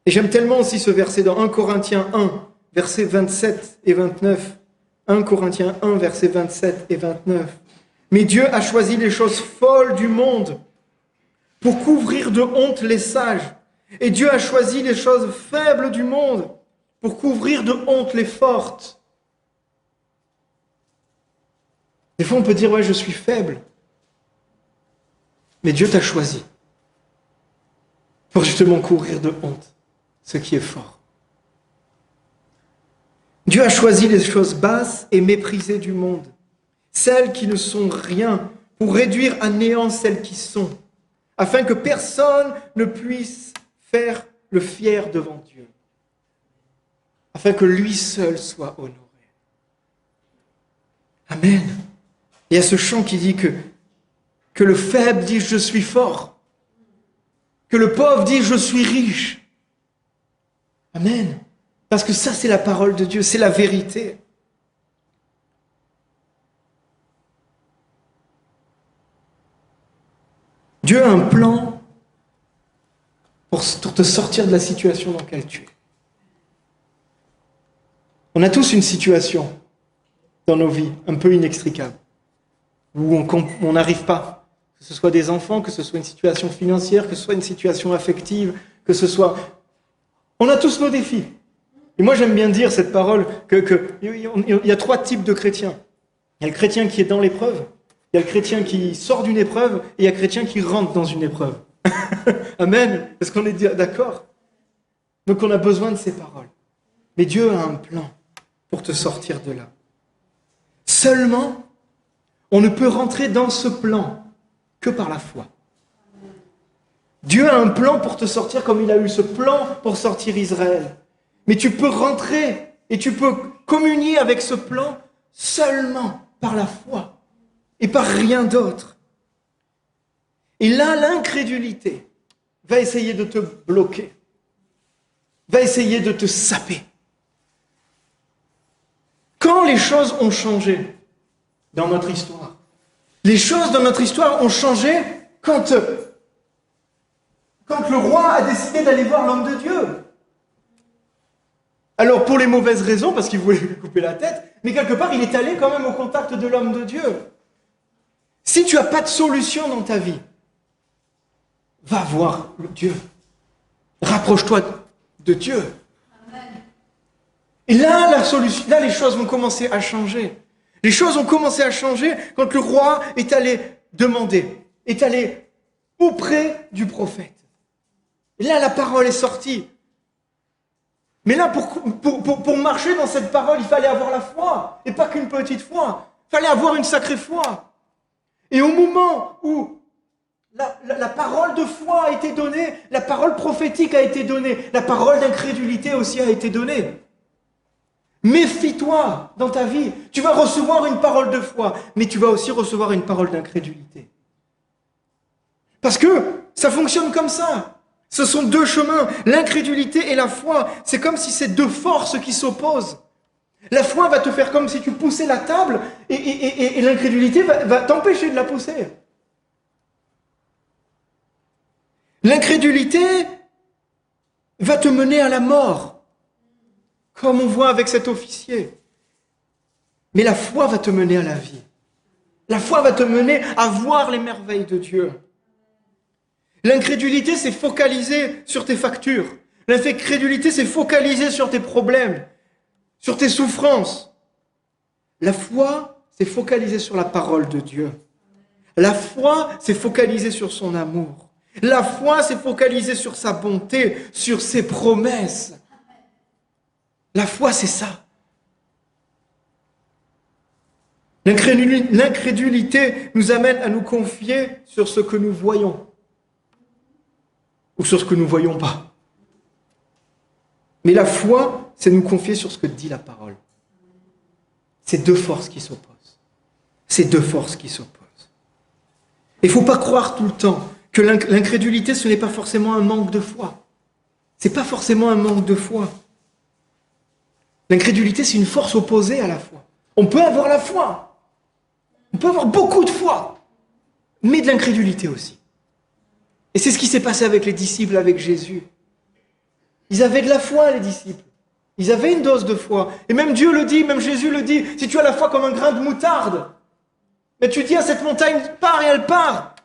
Et j'aime tellement aussi ce verset dans 1 Corinthiens 1, versets 27 et 29. 1 Corinthiens 1, versets 27 et 29. Mais Dieu a choisi les choses folles du monde pour couvrir de honte les sages. Et Dieu a choisi les choses faibles du monde pour couvrir de honte les fortes. Des fois, on peut dire, ouais, je suis faible. Mais Dieu t'a choisi pour justement couvrir de honte ce qui est fort. Dieu a choisi les choses basses et méprisées du monde, celles qui ne sont rien, pour réduire à néant celles qui sont, afin que personne ne puisse faire le fier devant Dieu, afin que lui seul soit honoré. Amen. Il y a ce chant qui dit que le faible dit « je suis fort », que le pauvre dit « je suis riche ». Amen. Parce que ça, c'est la parole de Dieu, c'est la vérité. Dieu a un plan pour te sortir de la situation dans laquelle tu es. On a tous une situation dans nos vies un peu inextricable, où on n'arrive pas, que ce soit des enfants, que ce soit une situation financière, que ce soit une situation affective, que ce soit... On a tous nos défis. Et moi, j'aime bien dire cette parole il y a 3 types de chrétiens. Il y a le chrétien qui est dans l'épreuve, il y a le chrétien qui sort d'une épreuve, et il y a le chrétien qui rentre dans une épreuve. Amen. Est-ce qu'on est d'accord? Donc on a besoin de ces paroles. Mais Dieu a un plan pour te sortir de là. Seulement, on ne peut rentrer dans ce plan que par la foi. Dieu a un plan pour te sortir comme il a eu ce plan pour sortir Israël. Mais tu peux rentrer et tu peux communier avec ce plan seulement par la foi et par rien d'autre. Et là, l'incrédulité va essayer de te bloquer, va essayer de te saper. Quand les choses ont changé dans notre histoire, les choses dans notre histoire ont changé quand le roi a décidé d'aller voir l'homme de Dieu. Alors pour les mauvaises raisons, parce qu'il voulait lui couper la tête, mais quelque part il est allé quand même au contact de l'homme de Dieu. Si tu n'as pas de solution dans ta vie, va voir Dieu. Rapproche-toi de Dieu. Amen. Et là, là, les choses vont commencer à changer. Les choses ont commencé à changer quand le roi est allé demander, est allé auprès du prophète. Et là, la parole est sortie. Mais là, pour marcher dans cette parole, il fallait avoir la foi, et pas qu'une petite foi. Il fallait avoir une sacrée foi. Et au moment où la parole de foi a été donnée, la parole prophétique a été donnée, la parole d'incrédulité aussi a été donnée. Méfie-toi dans ta vie. Tu vas recevoir une parole de foi, mais tu vas aussi recevoir une parole d'incrédulité. Parce que ça fonctionne comme ça. Ce sont deux chemins, l'incrédulité et la foi. C'est comme si c'est deux forces qui s'opposent. La foi va te faire comme si tu poussais la table et l'incrédulité va t'empêcher de la pousser. L'incrédulité va te mener à la mort, comme on voit avec cet officier. Mais la foi va te mener à la vie. La foi va te mener à voir les merveilles de Dieu. L'incrédulité, c'est focaliser sur tes factures. L'incrédulité, c'est focaliser sur tes problèmes, sur tes souffrances. La foi, c'est focaliser sur la parole de Dieu. La foi, c'est focaliser sur son amour. La foi, c'est focaliser sur sa bonté, sur ses promesses. La foi, c'est ça. L'incrédulité nous amène à nous confier sur ce que nous voyons ou sur ce que nous ne voyons pas. Mais la foi, c'est nous confier sur ce que dit la parole. C'est deux forces qui s'opposent. C'est deux forces qui s'opposent. Il ne faut pas croire tout le temps que l'incrédulité, ce n'est pas forcément un manque de foi. Ce n'est pas forcément un manque de foi. L'incrédulité, c'est une force opposée à la foi. On peut avoir la foi. On peut avoir beaucoup de foi, mais de l'incrédulité aussi. Et c'est ce qui s'est passé avec les disciples, avec Jésus. Ils avaient de la foi, les disciples. Ils avaient une dose de foi. Et même Dieu le dit, même Jésus le dit, si tu as la foi comme un grain de moutarde, mais tu dis à cette montagne, pars et elle part.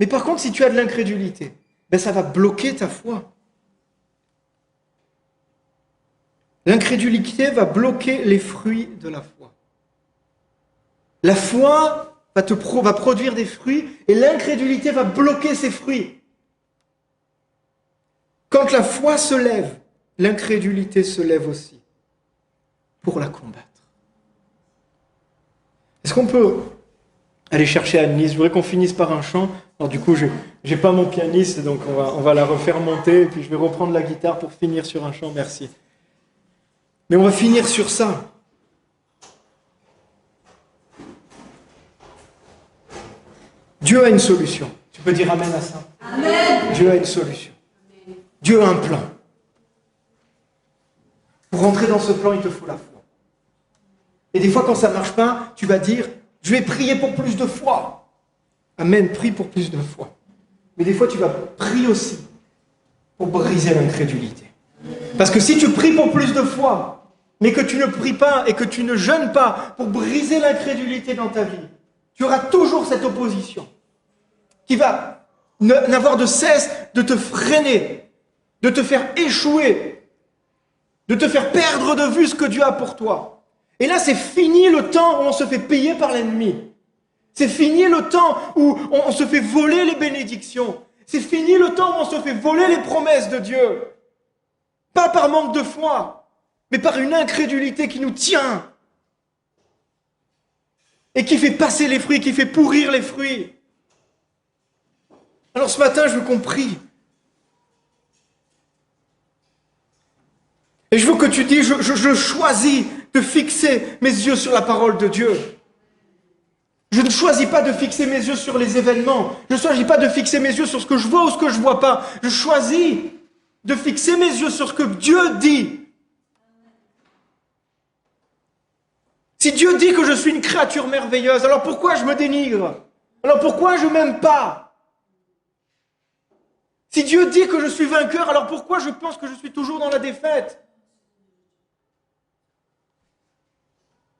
Mais par contre, si tu as de l'incrédulité, ça va bloquer ta foi. L'incrédulité va bloquer les fruits de la foi. La foi va produire des fruits et l'incrédulité va bloquer ces fruits. Quand la foi se lève, l'incrédulité se lève aussi pour la combattre. Est-ce qu'on peut aller chercher Anne-Lise? Je voudrais qu'on finisse par un chant. Alors du coup, j'ai pas mon pianiste, donc on va la refaire monter et puis je vais reprendre la guitare pour finir sur un chant. Merci. Mais on va finir sur ça. Dieu a une solution. Tu peux dire amen à ça? Amen. Dieu a une solution. Dieu a un plan. Pour rentrer dans ce plan, il te faut la foi. Et des fois, quand ça ne marche pas, tu vas dire, je vais prier pour plus de foi. Amen, prie pour plus de foi. Mais des fois, tu vas prier aussi pour briser l'incrédulité. Parce que si tu pries pour plus de foi, mais que tu ne pries pas et que tu ne jeûnes pas pour briser l'incrédulité dans ta vie, tu auras toujours cette opposition qui va n'avoir de cesse de te freiner, de te faire échouer, de te faire perdre de vue ce que Dieu a pour toi. Et là, c'est fini le temps où on se fait payer par l'ennemi. C'est fini le temps où on se fait voler les bénédictions. C'est fini le temps où on se fait voler les promesses de Dieu. Pas par manque de foi, mais par une incrédulité qui nous tient. Et qui fait passer les fruits, qui fait pourrir les fruits. Alors ce matin, je veux qu'on prie. Et je veux que tu dis, je choisis de fixer mes yeux sur la parole de Dieu. Je ne choisis pas de fixer mes yeux sur les événements. Je ne choisis pas de fixer mes yeux sur ce que je vois ou ce que je ne vois pas. Je choisis de fixer mes yeux sur ce que Dieu dit. Si Dieu dit que je suis une créature merveilleuse, alors pourquoi je me dénigre? Alors pourquoi je ne m'aime pas? Si Dieu dit que je suis vainqueur, alors pourquoi je pense que je suis toujours dans la défaite?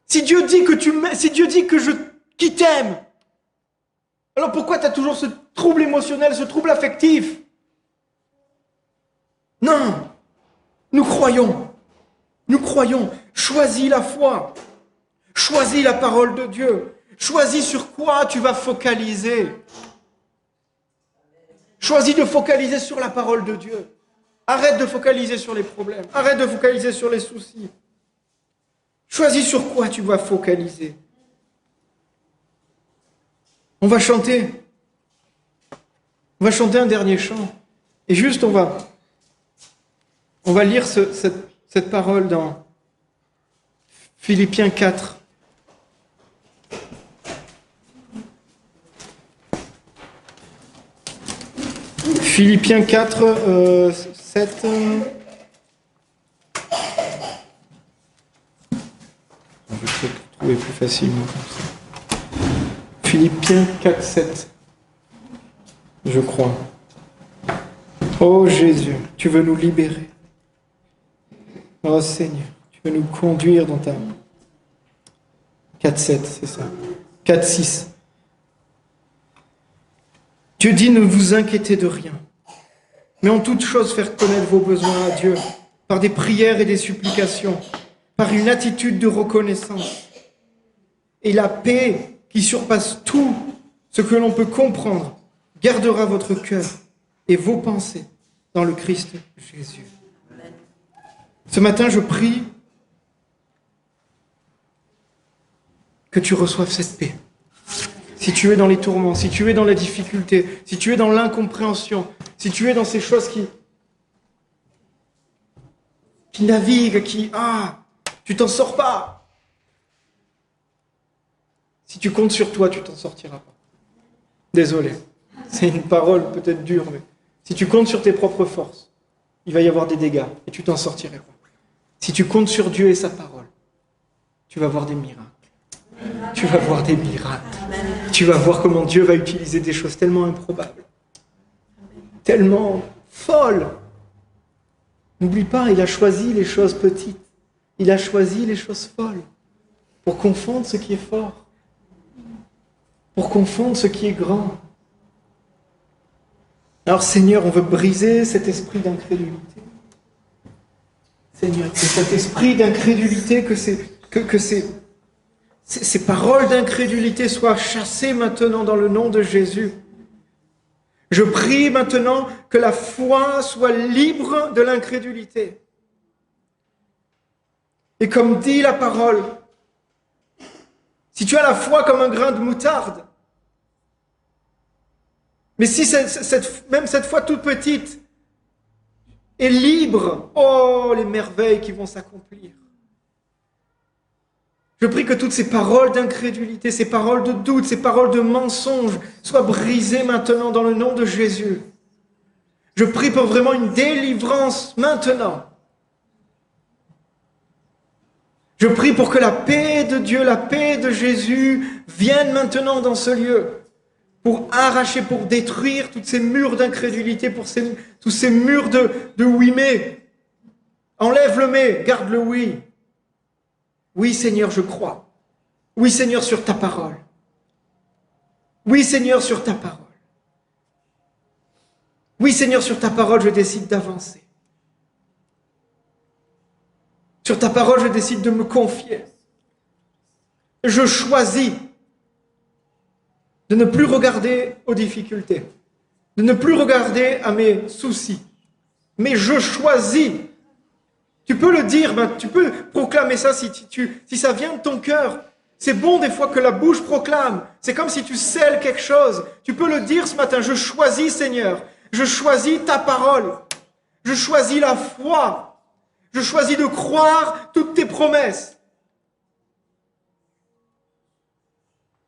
Si Dieu dit que qu'il t'aime, alors pourquoi tu as toujours ce trouble émotionnel, ce trouble affectif? Non, nous croyons, choisis la foi, choisis la parole de Dieu, choisis sur quoi tu vas focaliser. Choisis de focaliser sur la parole de Dieu. Arrête de focaliser sur les problèmes, arrête de focaliser sur les soucis. Choisis sur quoi tu vas focaliser. On va chanter un dernier chant. Et juste, on va lire cette parole dans Philippiens 4. Philippiens 4, 7. Je vais peut-être trouver plus facilement comme ça. Philippiens 4, 7. Je crois. Oh Jésus, tu veux nous libérer. Oh Seigneur, tu veux nous conduire dans ta... 4, 7, c'est ça. 4, 6. Dieu dit, ne vous inquiétez de rien, mais en toute chose faire connaître vos besoins à Dieu, par des prières et des supplications, par une attitude de reconnaissance. Et la paix qui surpasse tout ce que l'on peut comprendre, gardera votre cœur et vos pensées dans le Christ Jésus. Ce matin, je prie que tu reçoives cette paix. Si tu es dans les tourments, si tu es dans la difficulté, si tu es dans l'incompréhension, si tu es dans ces choses qui naviguent, tu t'en sors pas. Si tu comptes sur toi, tu t'en sortiras pas. Désolé, c'est une parole peut-être dure, mais si tu comptes sur tes propres forces, il va y avoir des dégâts et tu t'en sortiras pas. Si tu comptes sur Dieu et sa parole, tu vas voir des miracles. Tu vas voir des miracles. Tu vas voir comment Dieu va utiliser des choses tellement improbables, tellement folles. N'oublie pas, il a choisi les choses petites. Il a choisi les choses folles pour confondre ce qui est fort, pour confondre ce qui est grand. Alors Seigneur, on veut briser cet esprit d'incrédulité. Seigneur, que cet esprit d'incrédulité, que ces paroles d'incrédulité soient chassées maintenant dans le nom de Jésus. Je prie maintenant que la foi soit libre de l'incrédulité. Et comme dit la parole, si tu as la foi comme un grain de moutarde, mais si même cette foi toute petite est libre, oh, les merveilles qui vont s'accomplir. Je prie que toutes ces paroles d'incrédulité, ces paroles de doute, ces paroles de mensonge soient brisées maintenant dans le nom de Jésus. Je prie pour vraiment une délivrance maintenant. Je prie pour que la paix de Dieu, la paix de Jésus vienne maintenant dans ce lieu pour arracher, pour détruire tous ces murs d'incrédulité, tous ces murs de oui mais. Enlève le mais, garde le oui. Oui, Seigneur, je crois. Oui, Seigneur, sur ta parole. Oui, Seigneur, sur ta parole. Oui, Seigneur, sur ta parole, je décide d'avancer. Sur ta parole, je décide de me confier. Je choisis de ne plus regarder aux difficultés, de ne plus regarder à mes soucis, mais je choisis. Tu peux le dire, tu peux proclamer ça si ça vient de ton cœur. C'est bon des fois que la bouche proclame. C'est comme si tu scelles quelque chose. Tu peux le dire ce matin. Je choisis, Seigneur. Je choisis ta parole. Je choisis la foi. Je choisis de croire toutes tes promesses.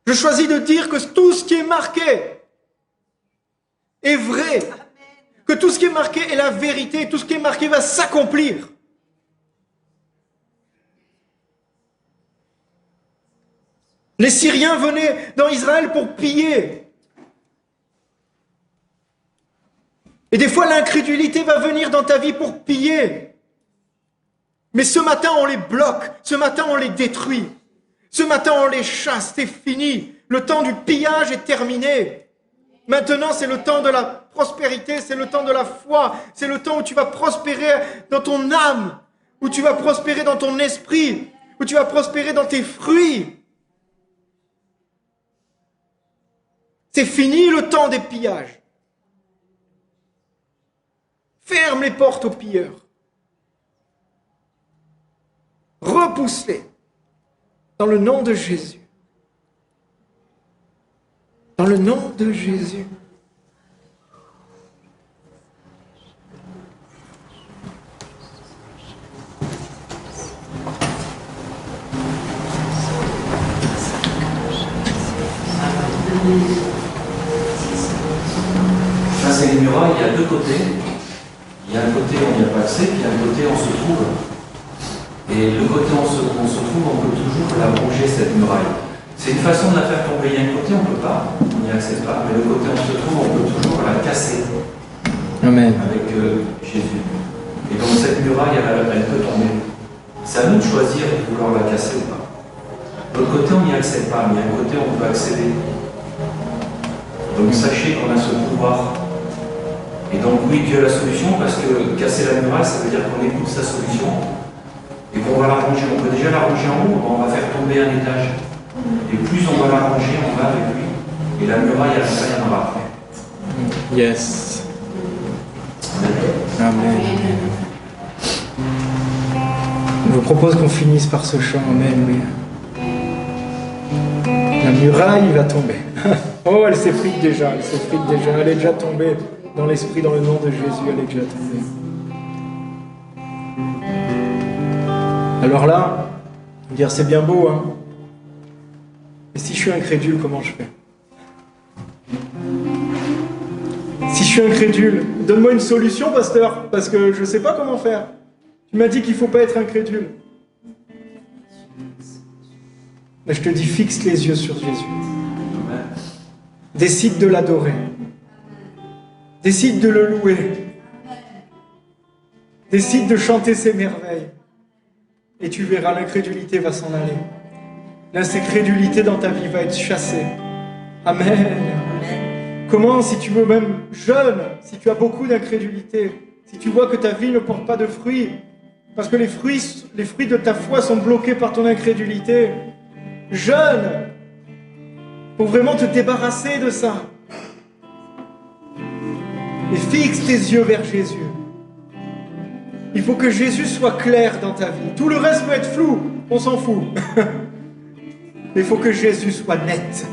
Je choisis de dire que tout ce qui est marqué est vrai. Que tout ce qui est marqué est la vérité. Tout ce qui est marqué va s'accomplir. Les Syriens venaient dans Israël pour piller. Et des fois, l'incrédulité va venir dans ta vie pour piller. Mais ce matin, on les bloque. Ce matin, on les détruit. Ce matin, on les chasse. C'est fini. Le temps du pillage est terminé. Maintenant, c'est le temps de la prospérité. C'est le temps de la foi. C'est le temps où tu vas prospérer dans ton âme. Où tu vas prospérer dans ton esprit. Où tu vas prospérer dans tes fruits. C'est fini le temps des pillages. Ferme les portes aux pilleurs. Repousse-les. Dans le nom de Jésus. Dans le nom de Jésus. côtés. Il y a un côté où on n'y a pas accès, puis il y a un côté où on se trouve. Et le côté où on se trouve, on peut toujours la ronger, cette muraille. C'est une façon de la faire tomber. Il y a un côté, on ne peut pas, on n'y accède pas, mais le côté où on se trouve, on peut toujours la casser. Amen. Avec Jésus. Et donc cette muraille, elle peut tomber. C'est à nous de choisir de vouloir la casser ou pas. De l'autre côté, on n'y accède pas, mais il y a un côté où on peut accéder. Donc sachez qu'on a ce pouvoir. Et donc oui, Dieu a la solution, parce que casser la muraille, ça veut dire qu'on écoute sa solution et qu'on va la ranger. On peut déjà la ranger en haut, on va faire tomber un étage. Et plus on va la ranger, on va avec lui. Et la muraille, à l'intérieur, il y en aura après. Yes. Amen. Je vous propose qu'on finisse par ce chant. Amen. Oui. La muraille va tomber. Oh, elle s'effrite déjà, elle est déjà tombée dans l'esprit, dans le nom de Jésus, elle est déjà tombée. Alors là, dire c'est bien beau, hein. Mais si je suis incrédule, comment je fais? Si je suis incrédule, donne-moi une solution, pasteur, parce que je ne sais pas comment faire. Tu m'as dit qu'il ne faut pas être incrédule. Mais je te dis, fixe les yeux sur Jésus. Décide de l'adorer. Décide de le louer. Décide de chanter ses merveilles. Et tu verras, l'incrédulité va s'en aller. L'incrédulité dans ta vie va être chassée. Amen. Comment, si tu veux même jeune, si tu as beaucoup d'incrédulité, si tu vois que ta vie ne porte pas de fruits, parce que les fruits de ta foi sont bloqués par ton incrédulité, jeune, pour vraiment te débarrasser de ça. Et fixe tes yeux vers Jésus. Il faut que Jésus soit clair dans ta vie. Tout le reste peut être flou, on s'en fout. Mais il faut que Jésus soit net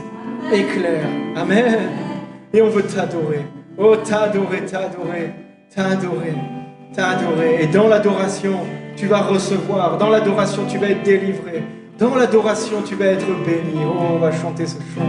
et clair. Amen. Et on veut t'adorer. Oh, t'adorer, t'adorer, t'adorer, t'adorer. Et dans l'adoration, tu vas recevoir. Dans l'adoration, tu vas être délivré. Dans l'adoration, tu vas être béni. Oh, on va chanter ce chant.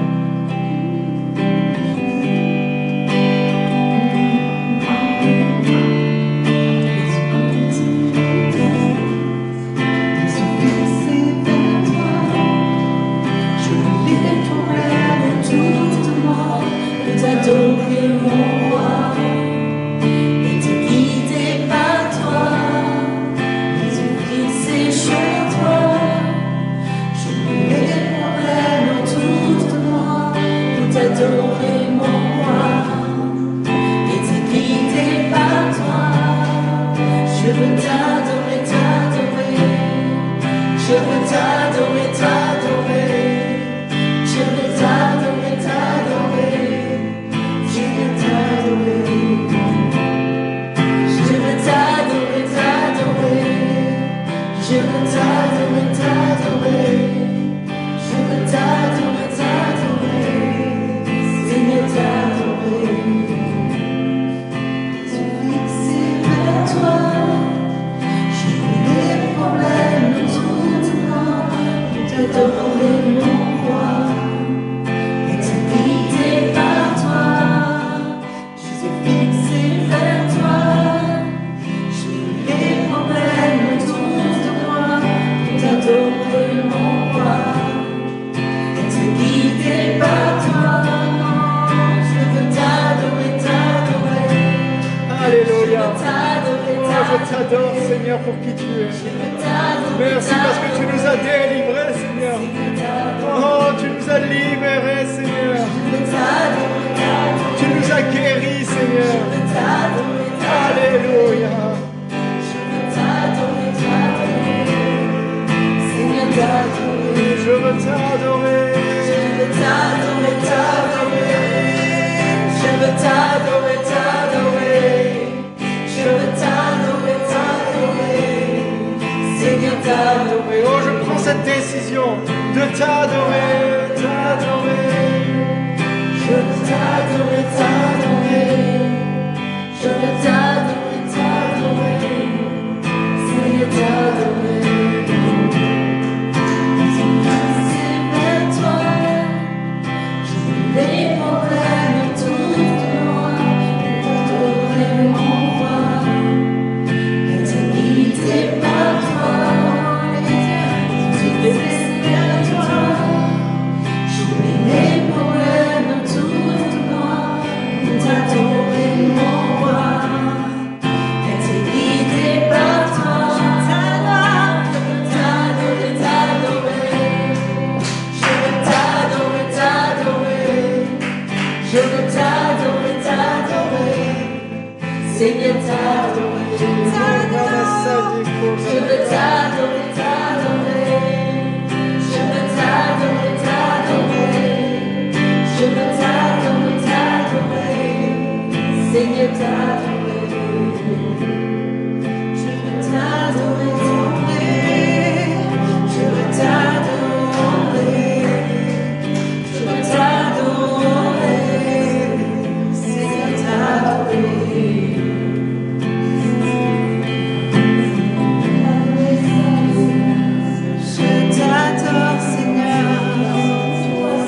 Je veux t'adorer, t'adorer. Je veux t'adorer, t'adorer. Je veux t'adorer, t'adorer. Seigneur, t'adorer. Je veux t'adorer, t'adorer. Je veux t'adorer. Je veux t'adorer. Seigneur, t'adorer. Je t'adore, Seigneur.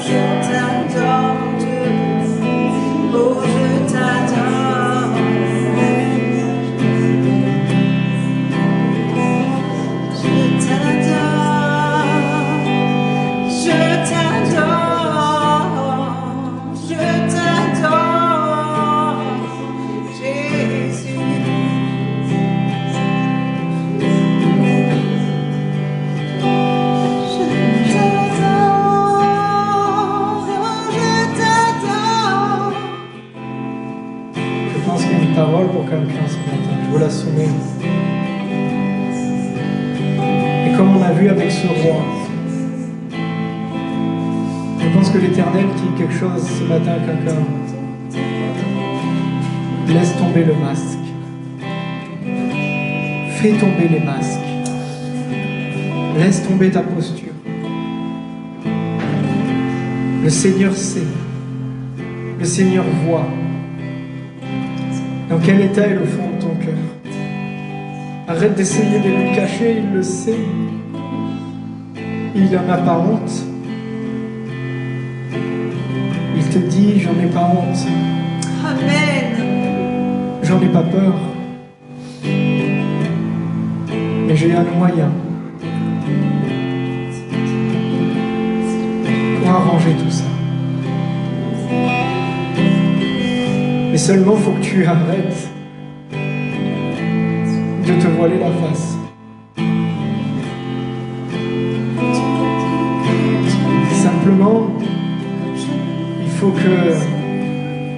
Je t'adore, Dieu. Oh, je t'adore. Je t'adore. Je t'adore. Je t'adore. Jésus. Je t'adore. Je pense qu'il y a une parole pour quelqu'un ce matin. Je veux la soumettre. Et comme on a vu avec ce roi, je pense que l'Éternel dit quelque chose ce matin à quelqu'un. Laisse tomber le masque. Fais tomber les masques. Laisse tomber ta posture. Le Seigneur sait. Le Seigneur voit. Dans quel état est le fond de ton cœur? Arrête d'essayer de le cacher, il le sait. Il n'en a pas honte. Il te dit, j'en ai pas honte, Amen. j'en ai pas peur. Mais j'ai un moyen pour arranger tout ça. Mais seulement il faut que tu arrêtes de te voiler la face. Simplement, il faut que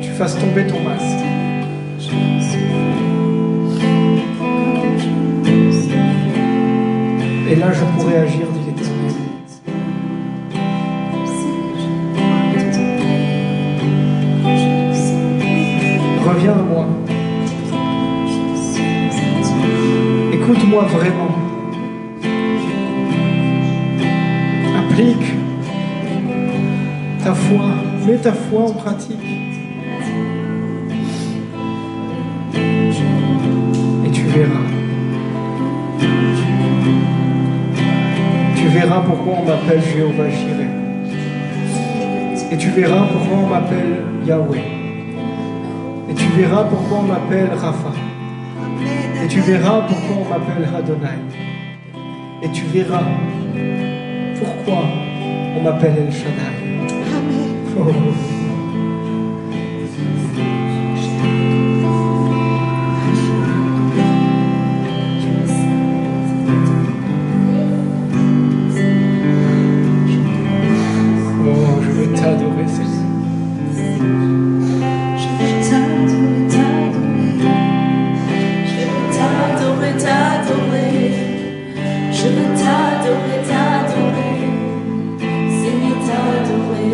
tu fasses tomber ton masque. Et là, je pourrais agir, dit l'Éternel. Reviens à moi. Écoute-moi vraiment. Applique ta foi. Mets ta foi en pratique. Et tu verras. Tu verras pourquoi on m'appelle Jéhovah Jireh. Et tu verras pourquoi on m'appelle Yahweh. Et tu verras pourquoi on m'appelle Rapha. Et tu verras pourquoi on m'appelle Adonai. Et tu verras pourquoi on m'appelle El Shaddai. Oh. Oh, je veux t'adorer, Seigneur. Je veux t'adorer, t'adorer. Je veux t'adorer, t'adorer. Je veux t'adorer, t'adorer. Seigneur, t'adorer.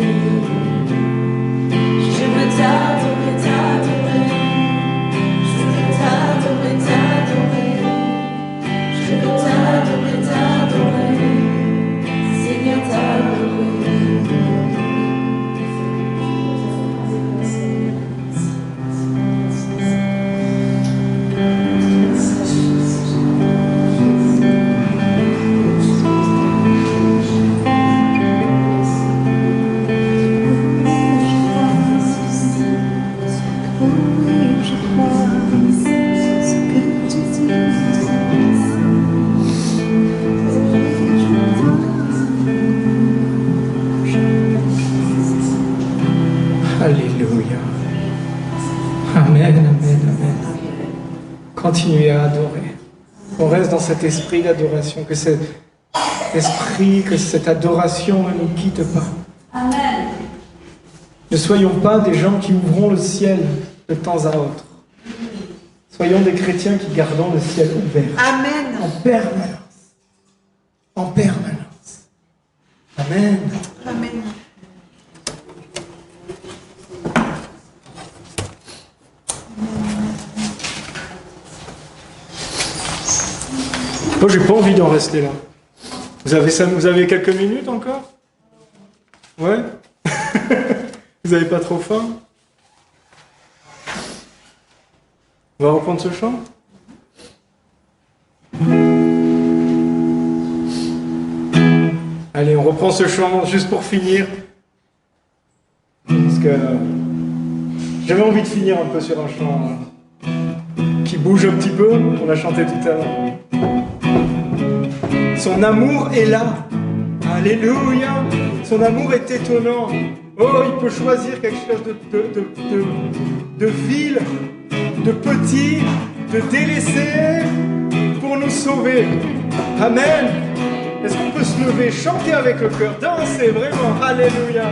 Je veux t'adorer, t'adorer. Je veux t'adorer, t'adorer. Je veux t'adorer, t'adorer. Seigneur, t'adorer. Alléluia. Amen, amen, amen. Continuez à adorer. On reste dans cet esprit d'adoration, que cet esprit, que cette adoration ne nous quitte pas. Amen. Ne soyons pas des gens qui ouvrons le ciel de temps à autre. Soyons des chrétiens qui gardons le ciel ouvert. Amen. En permanence. En permanence. Amen. Amen. Moi, j'ai pas envie d'en rester là. Vous avez quelques minutes encore? Ouais? Vous avez pas trop faim? On va reprendre ce chant? Allez, on reprend ce chant juste pour finir. Parce que j'avais envie de finir un peu sur un chant qui bouge un petit peu. On l'a chanté tout à l'heure. Son amour est là. Alléluia. Son amour est étonnant. Oh, il peut choisir quelque chose de vil, de petit, de délaissé pour nous sauver. Amen. Est-ce qu'on peut se lever, chanter avec le cœur, danser vraiment? Alléluia.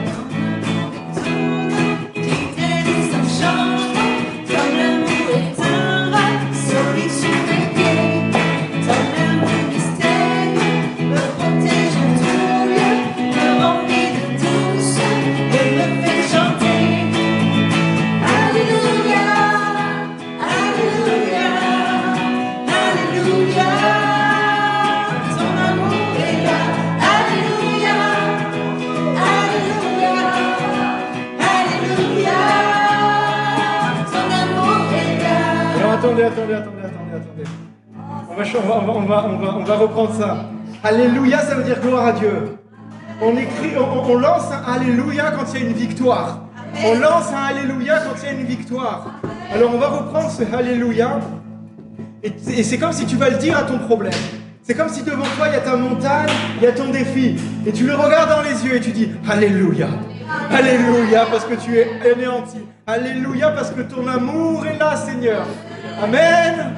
Attendez. On va reprendre ça. Alléluia, ça veut dire gloire à Dieu. On lance un Alléluia quand il y a une victoire. On lance un Alléluia quand il y a une victoire. Alors on va reprendre ce Alléluia. Et c'est comme si tu vas le dire à ton problème. C'est comme si devant toi il y a ta montagne, il y a ton défi. Et tu le regardes dans les yeux et tu dis Alléluia. Alléluia parce que tu es anéanti. Alléluia parce que ton amour est là, Seigneur. Amen.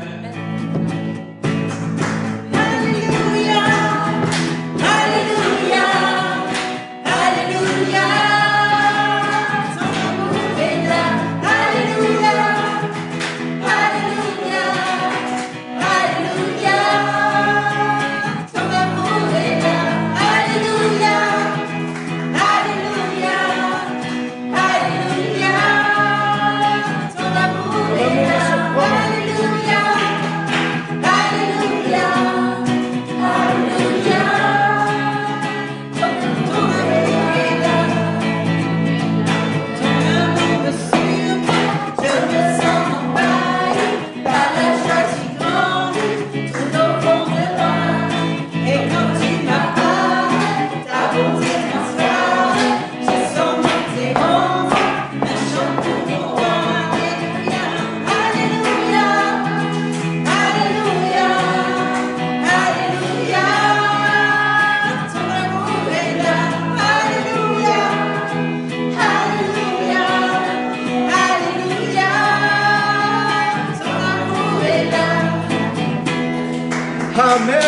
Amen.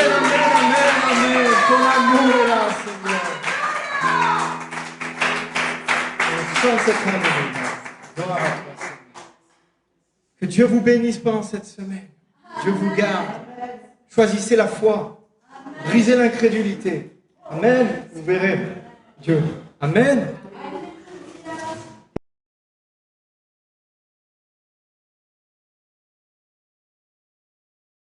Ton amour est là, Seigneur. On sent cette amour. Gloire à toi, Seigneur. Que Dieu vous bénisse pendant cette semaine. Dieu vous garde. Choisissez la foi. Brisez l'incrédulité. Amen. Vous verrez Dieu. Amen.